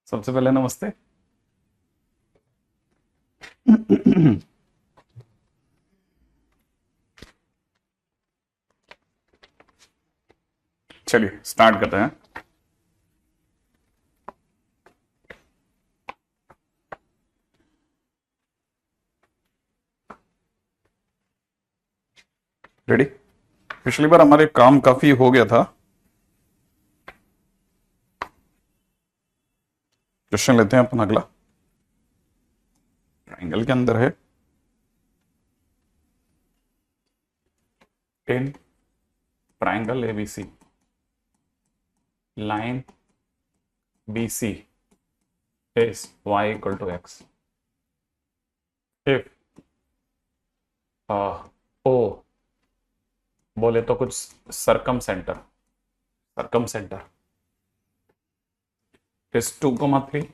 सबसे पहले नमस्ते। चलिए स्टार्ट करते हैं। रेडी। पिछली बार हमारे काम काफी हो गया था। क्वेश्चन लेते हैं अपन अगला। ट्राइंगल के अंदर है in triangle ABC line BC is y equal to x if O बोले तो कुछ circumcentre is 2,3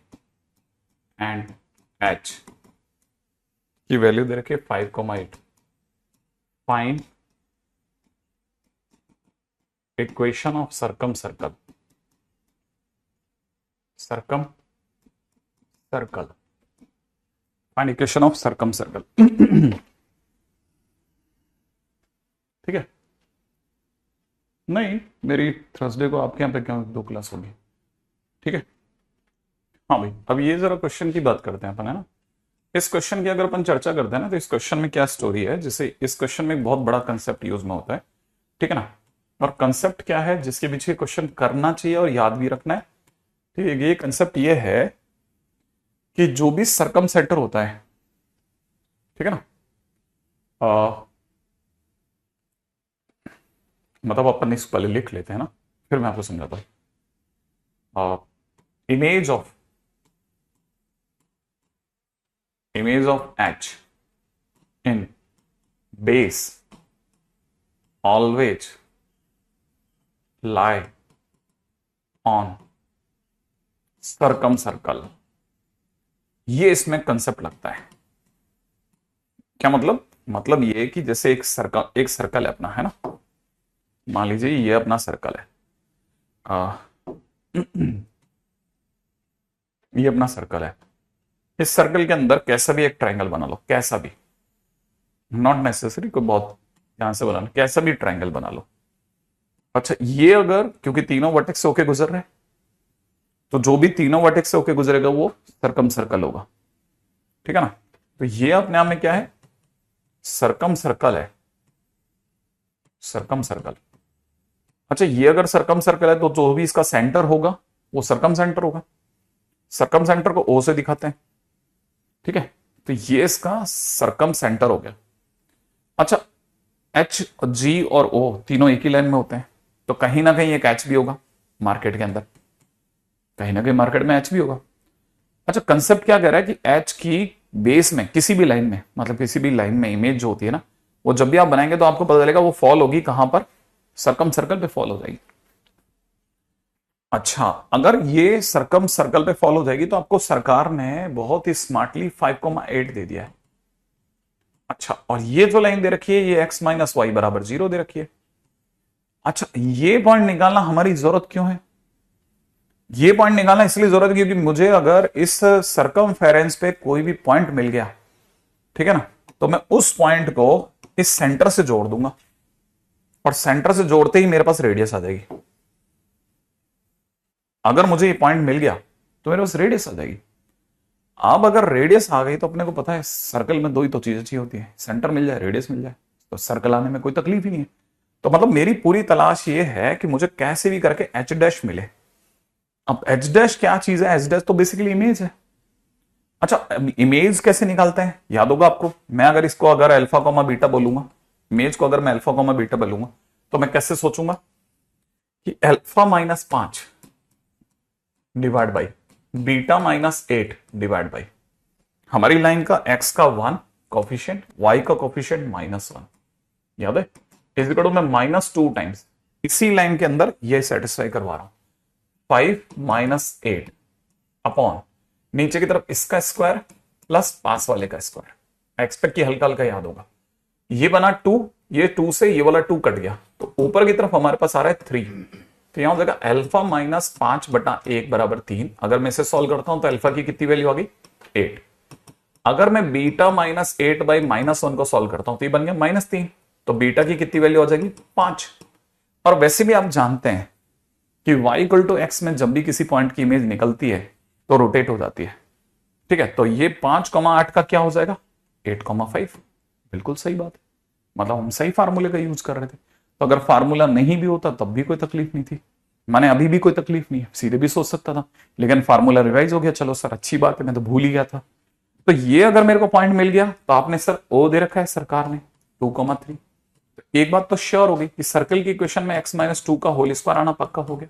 and h की वैल्यू दे रखी है 5,8। Find equation of circumcircle find equation of circumcircle. ठीक है। नहीं, मेरी थर्सडे को आपके यहाँ पे क्या 2 क्लास होगी। ठीक है। हाँ भाई, अब ये जरा क्वेश्चन की बात करते हैं अपन, है ना। इस क्वेश्चन की अगर अपन चर्चा करते हैं ना, तो इस क्वेश्चन में क्या स्टोरी है। जैसे इस क्वेश्चन में एक बहुत बड़ा कंसेप्ट यूज में होता है, ठीक है ना। और कंसेप्ट क्या है जिसके पीछे क्वेश्चन करना चाहिए और याद भी रखना है। ठीक है। ये कंसेप्ट ये है कि जो भी सरकम सेंटर होता है, ठीक है ना, मतलब अपन इसको पहले लिख लेते हैं ना, फिर मैं आपको समझाता हूं। Image of H in base always lie on circumcircle। ये इसमें कंसेप्ट लगता है। क्या मतलब ये कि जैसे एक सर्कल है अपना, है ना। मान लीजिए ये अपना सर्कल है, ये अपना सर्कल है। इस सर्कल के अंदर कैसा भी एक ट्रायंगल बना लो, कैसा भी, नॉट नेसेसरी कोई बहुत ध्यान से बनाना, कैसा भी ट्रायंगल बना लो। अच्छा, ये अगर क्योंकि तीनों वर्टेक्स से होके गुजर रहे हैं, तो जो भी तीनों वर्टेक्स से होके गुजरेगा वो सरकम सर्कल होगा। ठीक है ना। तो ये अपने आप में क्या है, सरकम सर्कल है, सरकम सर्कल। अच्छा, ये अगर सरकम सर्कल है तो जो भी इसका सेंटर होगा वो सरकम सेंटर होगा। सरकम सेंटर को O से दिखाते हैं, ठीक है। तो ये इसका सरकम सेंटर हो गया। अच्छा, H, G और O तीनों एक ही लाइन में होते हैं, तो कहीं ना कहीं एक H भी होगा मार्केट के अंदर, कहीं ना कहीं मार्केट में H भी होगा। अच्छा, कंसेप्ट क्या कह रहा है कि H की बेस में किसी भी लाइन में, मतलब किसी भी लाइन में इमेज जो होती है ना, वो जब भी आप बनाएंगे तो आपको पता चलेगा वो फॉल होगी कहां पर, सरकम सर्कल पे फॉल हो जाएगी। अच्छा, अगर ये सरकम सर्कल पे फॉलो हो जाएगी तो आपको सरकार ने बहुत ही स्मार्टली 5,8 दे दिया है। अच्छा, और ये जो लाइन दे रखी है ये x माइनस वाई बराबर 0 दे रखी है। अच्छा, ये पॉइंट निकालना हमारी जरूरत क्यों है? ये पॉइंट निकालना इसलिए जरूरत है क्योंकि मुझे अगर इस सरकमफेरेंस पे कोई भी पॉइंट मिल गया, ठीक है ना, तो मैं उस पॉइंट को इस सेंटर से जोड़ दूंगा, और सेंटर से जोड़ते ही मेरे पास रेडियस आ जाएगी। अगर मुझे ये पॉइंट मिल गया तो मेरे पास रेडियस आ जाएगी। अब अगर रेडियस आ गई तो अपने को पता है सर्कल में दो ही तो चीजें चाहिए होती है, सेंटर मिल जाए, रेडियस मिल जाए, तो सर्कल आने में कोई तकलीफ ही नहीं है। तो मतलब मेरी पूरी तलाश ये है कि मुझे कैसे भी करके एच डैश मिले। अब एच डैश क्या चीज है? एच डैश तो बेसिकली इमेज है। अच्छा, इमेज कैसे निकालते हैं याद होगा आपको। मैं अगर इसको अगर अल्फा कॉमा बीटा बोलूंगा, इमेज को अगर मैं अल्फा कॉमा बीटा बोलूंगा, तो मैं कैसे सोचूंगा कि alpha minus 5 divide by beta minus 8 divide by हमारी लाइन का x का 1 कोफिशिएंट, y का कोफिशिएंट -1, याद है। इस इक्वल टू मैं -2 टाइम्स इसी लाइन के अंदर ये सेटिस्फाई करवा रहा हूं, 5 माइनस 8 अपॉन नीचे की तरफ इसका स्क्वायर प्लस पास वाले का स्क्वायर। एक्सपेक्ट की हल्का हल्का याद होगा, ये बना 2, ये 2 से ये वाला 2 कट गया, तो ऊपर की तरफ हमारे पास आ रहा है 3, तो यहां हो जाएगा अल्फा माइनस 5/1 बराबर 3। अगर मैं इसे सॉल्व करता हूं तो अल्फा की कितनी वैल्यू आ गई 8। अगर मैं बीटा माइनस 8/-1 को सॉल्व करता हूं तो ये बन गया -3, तो बीटा की कितनी वैल्यू आ जाएगी 5। और वैसे भी आप जानते हैं कि y इक्वल टू एक्स में जब भी किसी पॉइंट की इमेज निकलती है तो रोटेट हो जाती है। ठीक है, तो ये 5,8 का क्या हो जाएगा 8,5। बिल्कुल सही बात है, मतलब हम सही फार्मूले का यूज कर रहे थे। तो अगर फार्मूला नहीं भी होता तब भी कोई तकलीफ नहीं थी, माने अभी भी कोई तकलीफ नहीं है, सीधे भी सोच सकता था, लेकिन फार्मूला रिवाइज हो गया। चलो सर अच्छी बात है, मैं तो भूल ही गया था। तो ये अगर मेरे को पॉइंट मिल गया तो आपने सर ओ दे रखा है सरकार ने 2,3। एक बात तो श्योर हो गई कि सर्कल की इक्वेशन में x-2 का होल स्क्वायर आना पक्का हो गया,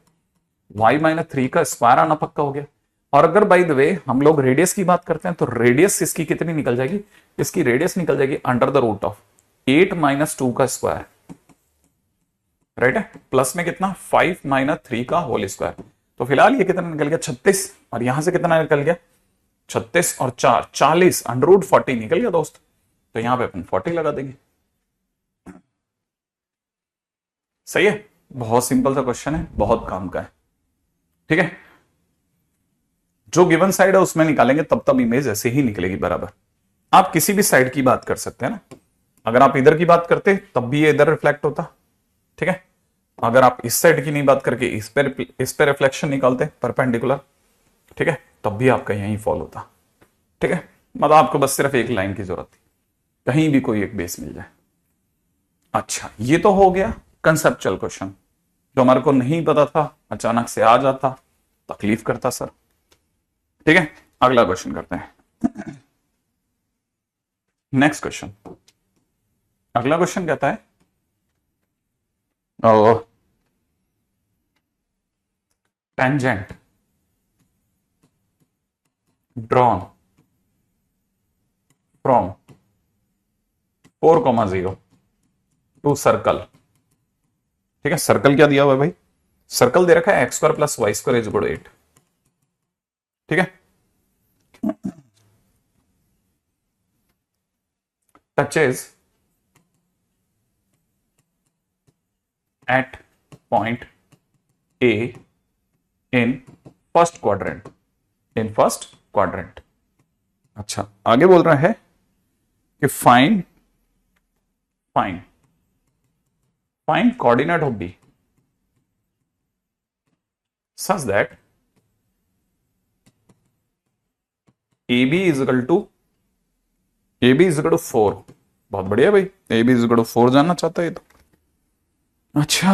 y-3 का स्क्वायर आना पक्का हो गया। और अगर बाय द वे हम लोग रेडियस की बात करते हैं तो रेडियस इसकी कितनी निकल जाएगी, इसकी रेडियस निकल जाएगी अंडर द रूट ऑफ 8-2 का स्क्वायर, राइट है, प्लस में कितना 5-3 का होल स्क्वायर। तो फिलहाल ये कितना निकल गया 36, और यहां से कितना निकल गया 36 और 4 40, अंडर रूट 40 निकल गया दोस्त। तो यहां पे अपन 40 लगा देंगे। सही है, बहुत सिंपल सा क्वेश्चन है, बहुत काम का है। ठीक है, जो गिवन साइड है उसमें निकालेंगे तब तब इमेज ऐसे ही निकलेगी बराबर। आप किसी भी साइड की बात कर सकते हैं ना, अगर आप इधर की बात करते तब भी ये इधर रिफ्लेक्ट होता। ठीक है, अगर आप इस साइड की नहीं बात करके इस पे रिफ्लेक्शन निकालते परपेंडिकुलर, ठीक है, तब भी आपका यही फॉल होता। ठीक है, मतलब आपको बस सिर्फ एक लाइन की जरूरत थी, कहीं भी कोई एक बेस मिल जाए। अच्छा, ये तो हो गया कंसेप्चुअल क्वेश्चन, जो हमारे को नहीं पता था अचानक से आ जाता, तकलीफ करता सर। ठीक है, अगला क्वेश्चन करते हैं। नेक्स्ट क्वेश्चन, अगला क्वेश्चन कहता है tangent drawn from 4,0 to circle. ठीक है, सर्कल क्या दिया हुआ है भाई, सर्कल दे रखा है x² + y² = 8। ठीक है, touches at point A in first quadrant, in first quadrant. अच्छा, आगे बोल रहा है कि find coordinate of B such that AB is equal to 4। बहुत बढ़िया भाई, AB is equal to 4 जानना चाहता है ये तो। अच्छा,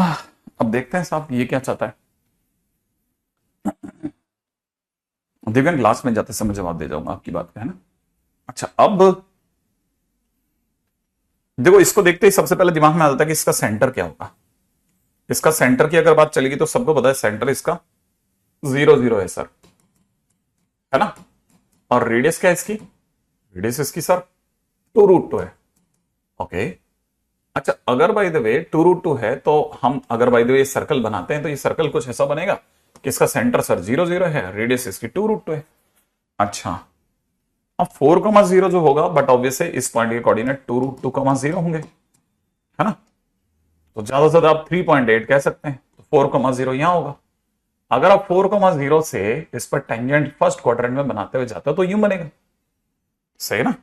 अब देखते हैं साहब ये क्या चाहता है। दिव्यांग क्लास में जाते समय जवाब दे जाऊंगा आपकी बात का, है ना। अच्छा, अब देखो, इसको देखते ही सबसे पहले दिमाग में आ जाता है कि इसका सेंटर क्या होगा। इसका सेंटर की अगर बात चलेगी तो सबको पता है सेंटर इसका 0,0 है सर, है ना। और रेडियस क्या है इसकी, रेडियस इसकी सर 2√2 है। ओके, अच्छा, अगर बाय द वे 2√2 है तो हम अगर बाय द वे सर्कल बनाते हैं तो ये सर्कल कुछ ऐसा बनेगा कि इसका सेंटर सर 0,0 है, रेडियस इसकी 2√2 है। अच्छा, अब 4,0 जो होगा, बट ऑब्वियस है इस पॉइंट के कोऑर्डिनेट 2√2,0 होंगे, है ना। तो ज्यादा से ज्यादा आप 3.8 कह सकते हैं, तो 4,0 यहां होगा। अगर आप 4,0 से इस पर टेंजेंट फर्स्ट क्वाड्रेंट में बनाते हुए जाते हो तो यूं बनेगा, सही ना।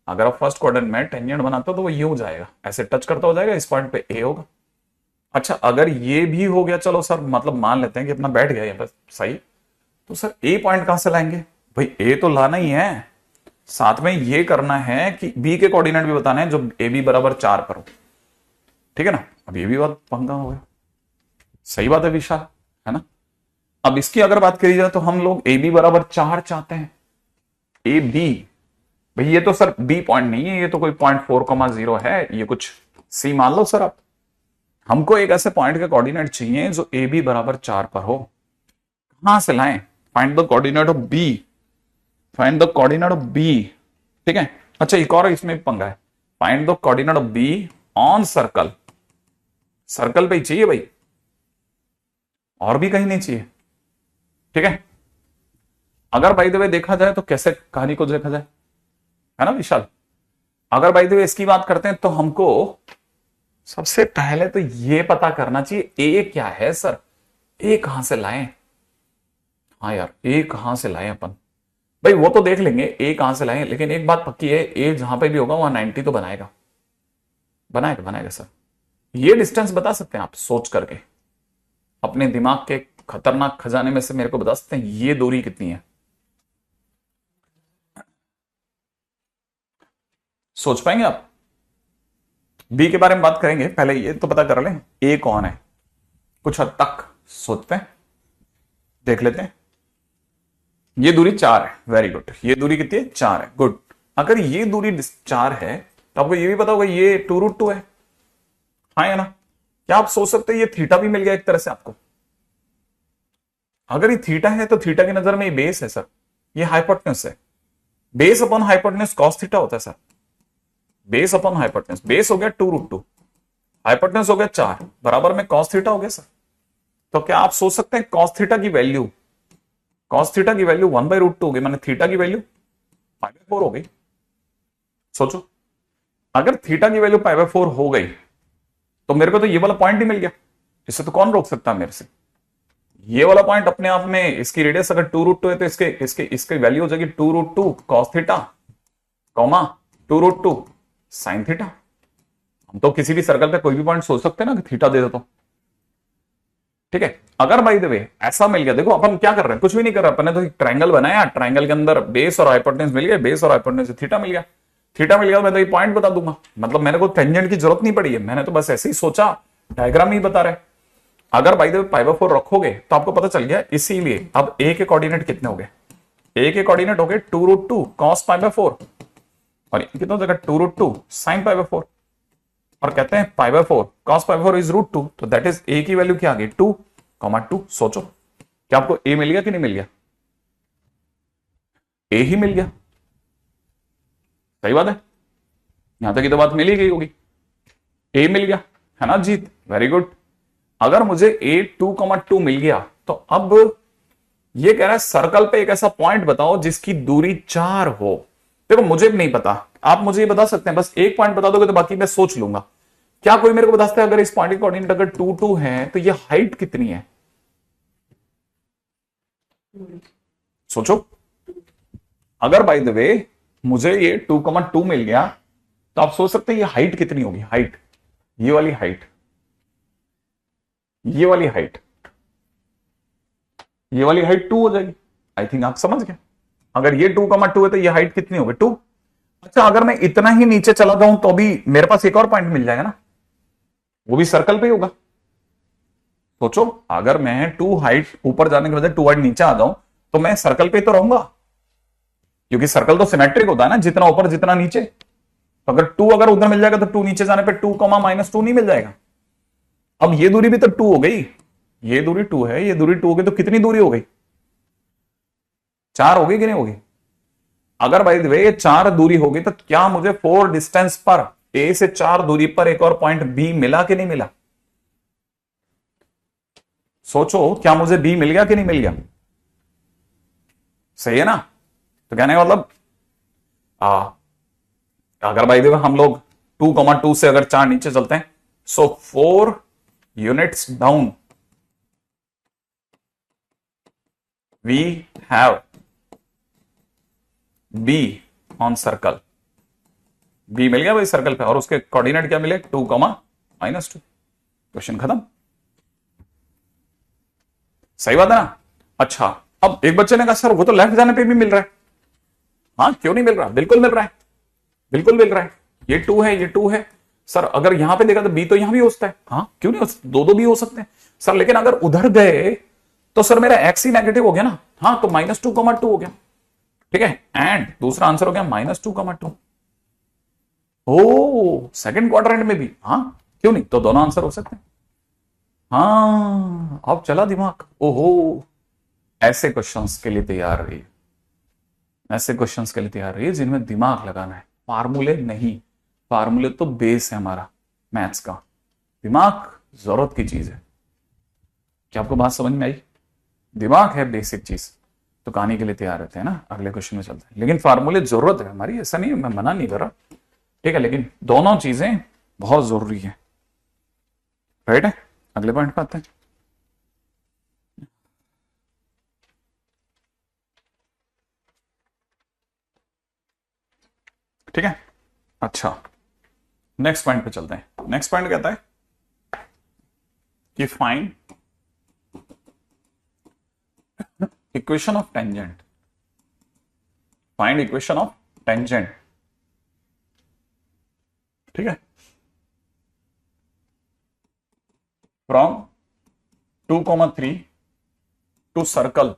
अगर आप फर्स्ट क्वाड्रेंट में टेंजेंट बनाते हो तो वो यूं जाएगा, ऐसे टच करता हो जाएगा, इस पॉइंट पे ए होगा। अच्छा, अगर ये भी हो गया, चलो सर मतलब मान लेते हैं कि अपना बैठ गया ये बस सही, तो सर ए पॉइंट कहां से लाएंगे भाई, ए तो लाना ही है, साथ में ये करना है कि बी के कोऑर्डिनेट भी बताने हैं जो ए बी बराबर 4 पर हो। ठीक है ना, अब ये भी बात पंगा हो गया, सही बात है विशाल, है ना। अब इसकी अगर बात करी जाए तो हम लोग ए बी बराबर 4 चाहते हैं। ए बी भाई ये तो सर बी पॉइंट नहीं है, ये तो कोई पॉइंट 4,0 है, ये कुछ सी मान लो सर आप। हमको एक ऐसे पॉइंट के कोऑर्डिनेट चाहिए जो ए बी बराबर 4 पर हो। कहां से लाएं, find the coordinate of B, find the coordinate of B. ठीक है, अच्छा एक और इसमें पंगा है, find the coordinate of B on circle. Circle पे ही चाहिए भाई, और भी कहीं नहीं चाहिए। ठीक है, अगर बाय द वे देखा जाए तो कैसे कहानी को देखा जाए, है ना विशाल। अगर बाय द वे इसकी बात करते हैं तो हमको सबसे पहले तो ये पता करना चाहिए ए क्या है सर, ए कहां से लाएं। हाँ यार, ए कहां से लाएं अपन, भाई वो तो देख लेंगे ए कहां से लाएं, लेकिन एक बात पक्की है, ए जहां पे भी होगा वहां 90 तो बनाएगा, बनाएगा बनाएगा सर। ये डिस्टेंस बता सकते हैं आप सोच करके, अपने दिमाग के खतरनाक खजाने में से मेरे को बता सकते हैं ये दूरी कितनी है, सोच पाएंगे आप। बी के बारे में बात करेंगे, पहले ये तो पता कर लें ए कौन है, कुछ हद तक सोचते हैं, देख लेते हैं। ये दूरी 4 है, वेरी गुड। ये दूरी कितनी है, 4 है, गुड। अगर ये दूरी 4 है तो आपको ये भी पता होगा ये 2√2 है, हाँ या ना। क्या आप सोच सकते हैं ये थीटा भी मिल गया एक तरह से आपको। अगर ये थीटा है तो थीटा की नजर में ये बेस है सर, ये हाइपोटेन्यूस है। Base upon hypotenuse cos theta होता है sir, base upon hypotenuse. Base हो गया 2√2, हाइपोटेन्यूस हो गया 4, बराबर में कॉस थीटा हो गया सर। तो क्या आप सोच सकते हैं कॉस थीटा की वैल्यू, कॉस थीटा की वैल्यू 1/√2 हो गई, माने थीटा की वैल्यू π/4 हो गई। सोचो अगर थीटा की वैल्यू π/4 हो गई तो मेरे को तो ये वाला पॉइंट ही मिल गया, इसे तो कौन रोक सकता है मेरे से। ये वाला पॉइंट अपने आप में, इसकी रेडियस अगर 2√2 है तो इसके इसके इसकी वैल्यू हो जाएगी 2√2 cos theta, comma 2√2 sine theta. हम तो किसी भी सर्कल पे कोई भी पॉइंट सोच सकते हैं ना कि थीटा दे दो तो, ठीक है। अगर बाय द वे ऐसा मिल गया, देखो अपन क्या कर रहे हैं, कुछ भी नहीं कर रहे, अपन ने तो एक ट्रायंगल बनाया, ट्रायंगल के अंदर बेस और हाइपोटेन्यूस मिल गए, बेस और हाइपोटेन्यूस से थीटा मिल गया, थीटा मिल गया, मैं तो ये पॉइंट बता दूंगा, मतलब मैंने कोई टेंजेंट की जरूरत नहीं पड़ी है, मैंने तो बस ऐसे ही सोचा, डायग्राम ही बता रहे। अगर बाय द वे π/4 रखोगे तो आपको पता चल गया, इसीलिए अब ए के कोऑर्डिनेट कितने हो गए, ए के कोऑर्डिनेट हो गए 2√2 cos π/4 और कितना हो जाएगा 2√2 sin π/4, और कहते हैं π/4 cos π/4 इज √2, तो दैट इज ए की वैल्यू क्या आ गई 2,2। सोचो क्या आपको ए मिल गया कि नहीं मिल गया, ए ही मिल गया, सही बात है, यहां तक की तो बात मिल ही गई होगी, ए मिल गया है ना जीत, वेरी गुड। अगर मुझे ए 2,2 मिल गया तो अब ये कह रहा है सर्कल पे एक ऐसा पॉइंट बताओ जिसकी दूरी 4 हो। देखो मुझे भी नहीं पता, आप मुझे ये बता सकते हैं, बस एक पॉइंट बता दोगे तो बाकी मैं सोच लूंगा। क्या कोई मेरे को बता सकता है अगर इस पॉइंट की कोऑर्डिनेट अगर 2,2 है तो ये हाइट कितनी है, सोचो। अगर बाय द वे मुझे ये 2,2 मिल गया तो आप सोच सकते हैं ये हाइट कितनी होगी, हाइट, ये वाली हाइट, ये वाली हाइट, ये वाली हाइट 2 हो जाएगी। आई थिंक आप समझ गए, अगर ये 2,2 है तो ये हाइट कितनी होगी 2। अच्छा अगर मैं इतना ही नीचे चला जाऊं तो भी मेरे पास एक और पॉइंट मिल जाएगा ना, वो भी सर्कल पे ही होगा। सोचो अगर मैं 2 हाइट ऊपर जाने के बजाय 2 हाइट नीचे आ जाऊं तो मैं सर्कल पे ही तो रहूंगा, क्योंकि सर्कल तो सिमेट्रिक होता है ना, जितना ऊपर जितना नीचे। तो अगर 2 अगर उधर मिल जाएगा तो 2 नीचे जाने पे 2, -2 नहीं मिल जाएगा। अब ये दूरी भी तो 2 हो गई, ये दूरी 2 है, ये दूरी 2 हो गई, तो कितनी दूरी हो गई, 4 हो गई कि नहीं होगी। अगर बाय द वे ये 4 दूरी होगी तो क्या मुझे 4 डिस्टेंस पर ए से 4 दूरी पर एक और पॉइंट बी मिला कि नहीं मिला, सोचो क्या मुझे बी मिल गया कि नहीं मिल गया, सही है ना। तो कहने का मतलब अगर बाय द वे हम लोग 2,2 से अगर 4 नीचे चलते हैं, सो 4 units down we have b on circle, b मिल गया भाई सर्कल पे, और उसके कोऑर्डिनेट क्या मिले 2, -2। क्वेश्चन खत्म, सही बात है ना। अच्छा अब एक बच्चे ने कहा सर वो तो लेफ्ट जाने पे भी मिल रहा है, हाँ क्यों नहीं मिल रहा, बिल्कुल मिल रहा है, बिल्कुल मिल रहा है। ये 2 है, ये 2 है सर, अगर यहां पे देखा तो बी तो यहां भी हो सकता है, हाँ क्यों नहीं, दो भी हो सकते हैं सर, लेकिन अगर उधर गए तो सर मेरा एक्स ही नेगेटिव हो गया ना, हाँ तो -2,2 हो गया, ठीक है। एंड दूसरा आंसर हो गया -2,2। ओ सेकंड क्वाड्रेंट में भी, हाँ क्यों नहीं, तो दोनों आंसर हो सकते हैं। हाँ अब चला दिमाग, ओहो ऐसे क्वेश्चंस के लिए तैयार रहिए, ऐसे क्वेश्चंस के लिए तैयार रहिए जिनमें दिमाग लगाना है, फार्मूले नहीं, फार्मूले तो बेस है हमारा मैथ्स का, दिमाग जरूरत की चीज है। क्या आपको बात समझ में आई, दिमाग है बेसिक चीज, तो कहानी के लिए तैयार रहते हैं ना, अगले क्वेश्चन में चलते हैं। लेकिन फार्मूले जरूरत है हमारी, ऐसा नहीं मैं मना नहीं कर रहा, ठीक है, लेकिन दोनों चीजें बहुत जरूरी है। राइट है, अगले पॉइंट पे आते हैं। ठीक है, अच्छा नेक्स्ट पॉइंट पे चलते हैं। नेक्स्ट पॉइंट कहता है कि find equation of tangent, find equation of tangent. ठीक है, from 2,3 to circle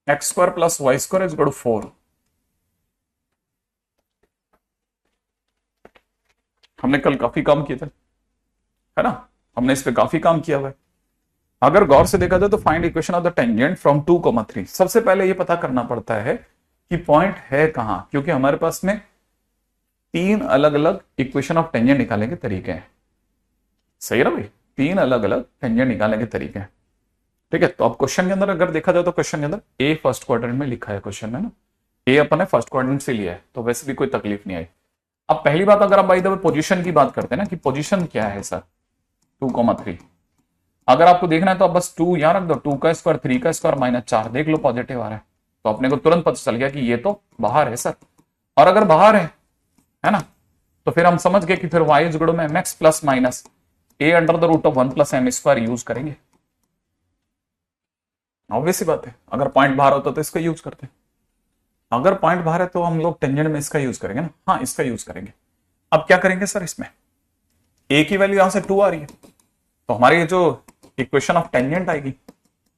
x square plus y square is equal to 4। हमने कल काफी काम किए थे, है ना, हमने इस पे काफी काम किया हुआ है। अगर गौर से देखा जाए तो find equation of the tangent from 2,3। सबसे पहले ये पता करना पड़ता है कि पॉइंट है कहां, क्योंकि हमारे पास में 3 अलग अलग इक्वेशन ऑफ टेंजेंट निकालने के तरीके हैं। सही है ना भाई, 3 अलग अलग टेंजेंट निकालने के तरीके हैं। ठीक है, तो अब क्वेश्चन के अंदर अगर देखा जाए तो क्वेश्चन के अंदर ए फर्स्ट क्वाड्रेंट में लिखा है क्वेश्चन में ना, ए अपन ने फर्स्ट क्वाड्रेंट से लिया है, तो वैसे भी कोई तकलीफ नहीं आई। अब पहली बात, अगर आप बाय द वे पोजीशन की बात करते हैं ना कि पोजीशन क्या है सर 2,3, अगर आपको देखना है तो आप बस 2 यहां रख दो, 2 का स्क्वायर 3 का स्क्वायर माइनस 4, देख लो पॉजिटिव आ रहा है, तो अपने को तुरंत पता चल गया कि ये तो बाहर है सर। और अगर बाहर है ना, तो फिर हम समझ गए कि फिर y इज इक्वल टू में mx plus minus a under the root of 1 plus m square use करेंगे। ऑब्वियस सी बात है, अगर पॉइंट बाहर होता तो इसका यूज करते हैं, अगर पॉइंट बाहर है तो हम लोग टेंजेंट में इसका यूज करेंगे ना, हाँ इसका यूज करेंगे। अब क्या करेंगे सर, इसमें a की वैल्यू यहां से 2 आ रही है, तो हमारी जो इक्वेशन ऑफ टेंजेंट आएगी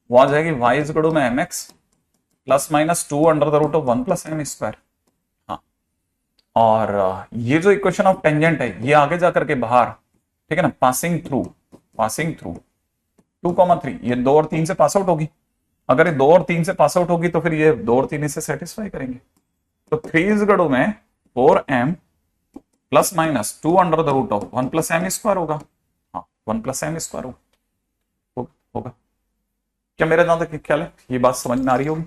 वो आ जाएगी y इज इक्वल टू में mx plus minus 2 under the root of 1 plus m square. हाँ, और ये जो इक्वेशन ऑफ टेंजेंट है ये आगे जाकर के बाहर, ठीक है ना, पासिंग थ्रू 2,3, ये 2 और 3 से पास आउट होगी। अगर ये 2 और 3 से पास आउट होगी तो फिर ये 2 और 3 इसे सेटिस्फाई करेंगे, तो 3 इज इक्वल टू में 4m plus minus 2 under the root of 1 plus m square होगा। हाँ, 1 प्लस m स्क्वायर होगा। क्या मेरा जहां तक ख्याल है ये बात समझ में आ रही होगी?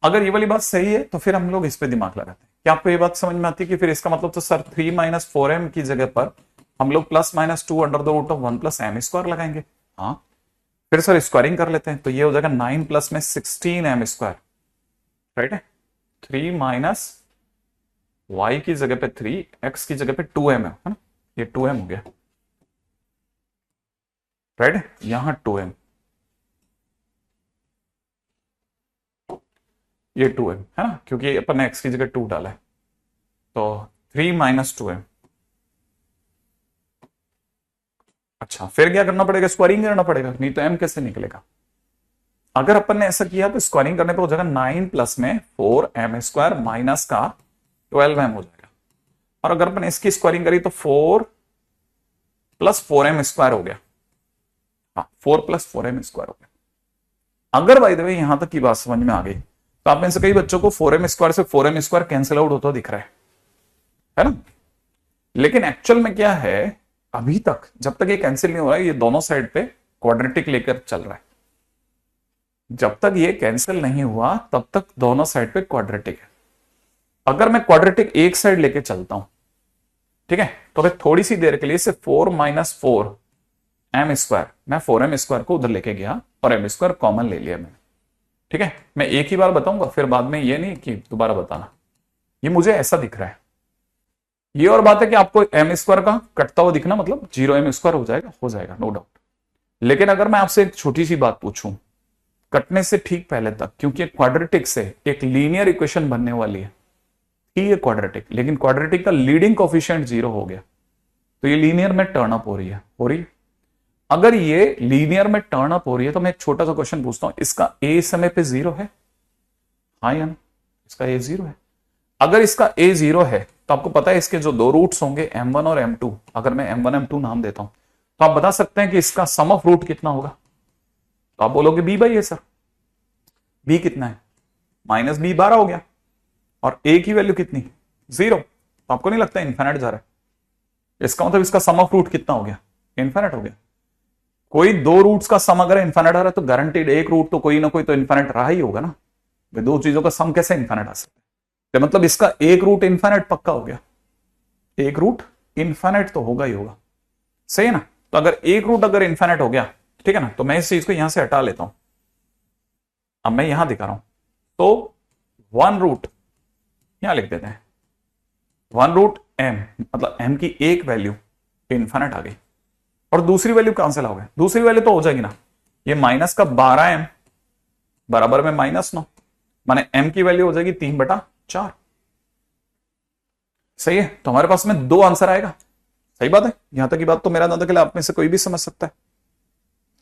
अगर ये वाली बात सही है तो फिर हम लोग इस पे दिमाग लगाते हैं। क्या आपको ये बात समझ में आती है कि फिर इसका मतलब तो सर 3 माइनस 4m की जगह पर हम लोग plus minus 2 under the root of 1 plus m square लगाएंगे। हाँ, फिर सर स्क्वायरिंग कर लेते हैं, तो ये हो जाएगा 9 प्लस में 16m स्क्वायर, राइट है। 3 माइनस y की जगह पे 3, x की जगह पे 2m है ना, ये 2m हो गया, राइट है, यहां 2m, ये 2m है ना, क्योंकि अपन ने x की जगह 2 डाला है, तो 3 माइनस 2m। अच्छा, फिर क्या करना पड़ेगा, स्क्वायरिंग करना पड़ेगा, नहीं तो m कैसे निकलेगा। अगर अपन ने ऐसा किया तो स्क्वायरिंग करने पर हो जाएगा 9 प्लस में 4m स्क्वायर माइनस का 12m हो जाएगा। और अगर अपन इसकी स्क्वायरिंग करी तो 4 प्लस 4m स्क्वायर हो गया। हाँ, 4 प्लस 4m स्क्वायर हो गया। अगर बाय द वे यहां तक की बात समझ में आ गई तो आप में से कई बच्चों को 4m स्क्वायर से 4m स्क्वायर कैंसिल आउट होता दिख रहा है ना, लेकिन एक्चुअल में क्या है, अभी तक जब तक ये कैंसिल नहीं हो रहा है, ये दोनों साइड पे क्वाड्रेटिक लेकर चल रहा है। जब तक ये कैंसिल नहीं हुआ तब तक दोनों साइड पे क्वाड्रेटिक है। अगर मैं क्वाड्रेटिक एक साइड लेके चलता हूं, ठीक है, तो मैं थोड़ी सी देर के लिए से 4 माइनस 4m स्क्वायर, मैं 4m स्क्वायर को उधर लेके गया और m स्क्वायर कॉमन ले लिया मैंने। ठीक है, मैं एक ही बार बताऊंगा, फिर बाद में ये नहीं कि दोबारा बताना। ये मुझे ऐसा दिख रहा है, ये और बात है कि आपको m स्क्वायर का कटता हुआ दिखना मतलब 0m स्क्वायर हो जाएगा नो डाउट। लेकिन अगर मैं आपसे एक छोटी सी बात पूछूं कटने से ठीक पहले तक, क्योंकि क्वाड्रेटिक से एक लीनियर इक्वेशन बनने वाली है, ये क्वाड्रेटिक, लेकिन क्वाड्रेटिक का लीडिंग कोफिशिएंट 0 हो गया, तो ये लीनियर में टर्न अप हो रही है। अगर ये लीनियर में टर्न अप हो रही है तो मैं एक छोटा सा क्वेश्चन पूछता हूं, इसका a समय पे 0 है? हाँ या ना, इसका a 0 है। अगर इसका a 0 है तो आपको पता है इसके जो दो रूट्स होंगे m1 और m2, अगर मैं m1 m2 नाम देता हूं तो आप बता सकते हैं कि इसका सम ऑफ रूट कितना होगा। तो आप बोलोगे b by a sir, b कितना है, माइनस b 12 हो गया, और a की वैल्यू कितनी 0, तो आपको नहीं लगता इन्फिनिट जा रहा है, इसका मतलब इसका सम ऑफ रूट कितना हो गया, इन्फिनिट हो गया। कोई दो रूट्स का सम अगर इन्फिनिट आ रहा है तो गारंटीड एक रूट तो कोई ना कोई तो इन्फिनिट रहा ही होगा ना, वे दो चीजों का सम कैसे इन्फिनिट आ सकता है, तो मतलब इसका एक रूट इन्फिनिट पक्का हो गया, एक रूट इन्फिनिट तो होगा ही होगा। सही है ना। तो अगर एक रूट अगर इन्फाइनाइट हो गया, ठीक है ना, तो मैं इस चीज को यहां से हटा लेता हूं। अब मैं यहां दिखा रहा हूं, तो वन रूट यहां लिख देते हैं, वन रूट एम, मतलब एम की एक वैल्यू इन्फाइनाइट आ गई। और दूसरी वैल्यू कहां से लाओगे, दूसरी वैल्यू तो हो जाएगी ना, ये माइनस का 12m बराबर में -9, माने m की वैल्यू हो जाएगी 3/4। सही है। तो हमारे पास में दो आंसर आएगा। सही बात है। यहां तक की बात तो मेरा दादा के लिए आप में से कोई भी समझ सकता है,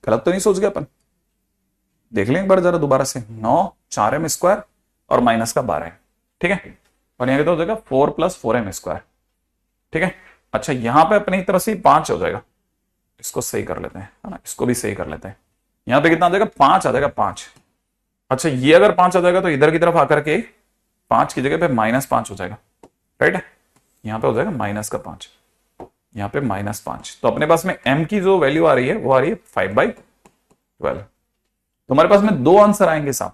गलत तो नहीं सोच गया अपन। देख लें एक बार जरा दोबारा से, 9 4m² और माइनस का 12m, ठीक है। और यहां तो हो जाएगा 4 + 4m², ठीक है। अच्छा यहां पे अपनी तरफ से 5 हो जाएगा, इसको सही कर लेते हैं, है ना, इसको भी सही कर लेते हैं। यहां पे कितना आ जाएगा, 5 आ जाएगा, 5। अच्छा ये अगर 5 आ जाएगा तो इधर की तरफ आकर के 5 की जगह पे -5 हो जाएगा, राइट है। यहां पे हो जाएगा -5, यहां पे -5। तो अपने पास में m की जो वैल्यू आ रही है वो आ रही है 5/12। तो हमारे पास में दो आंसर आएंगे साहब,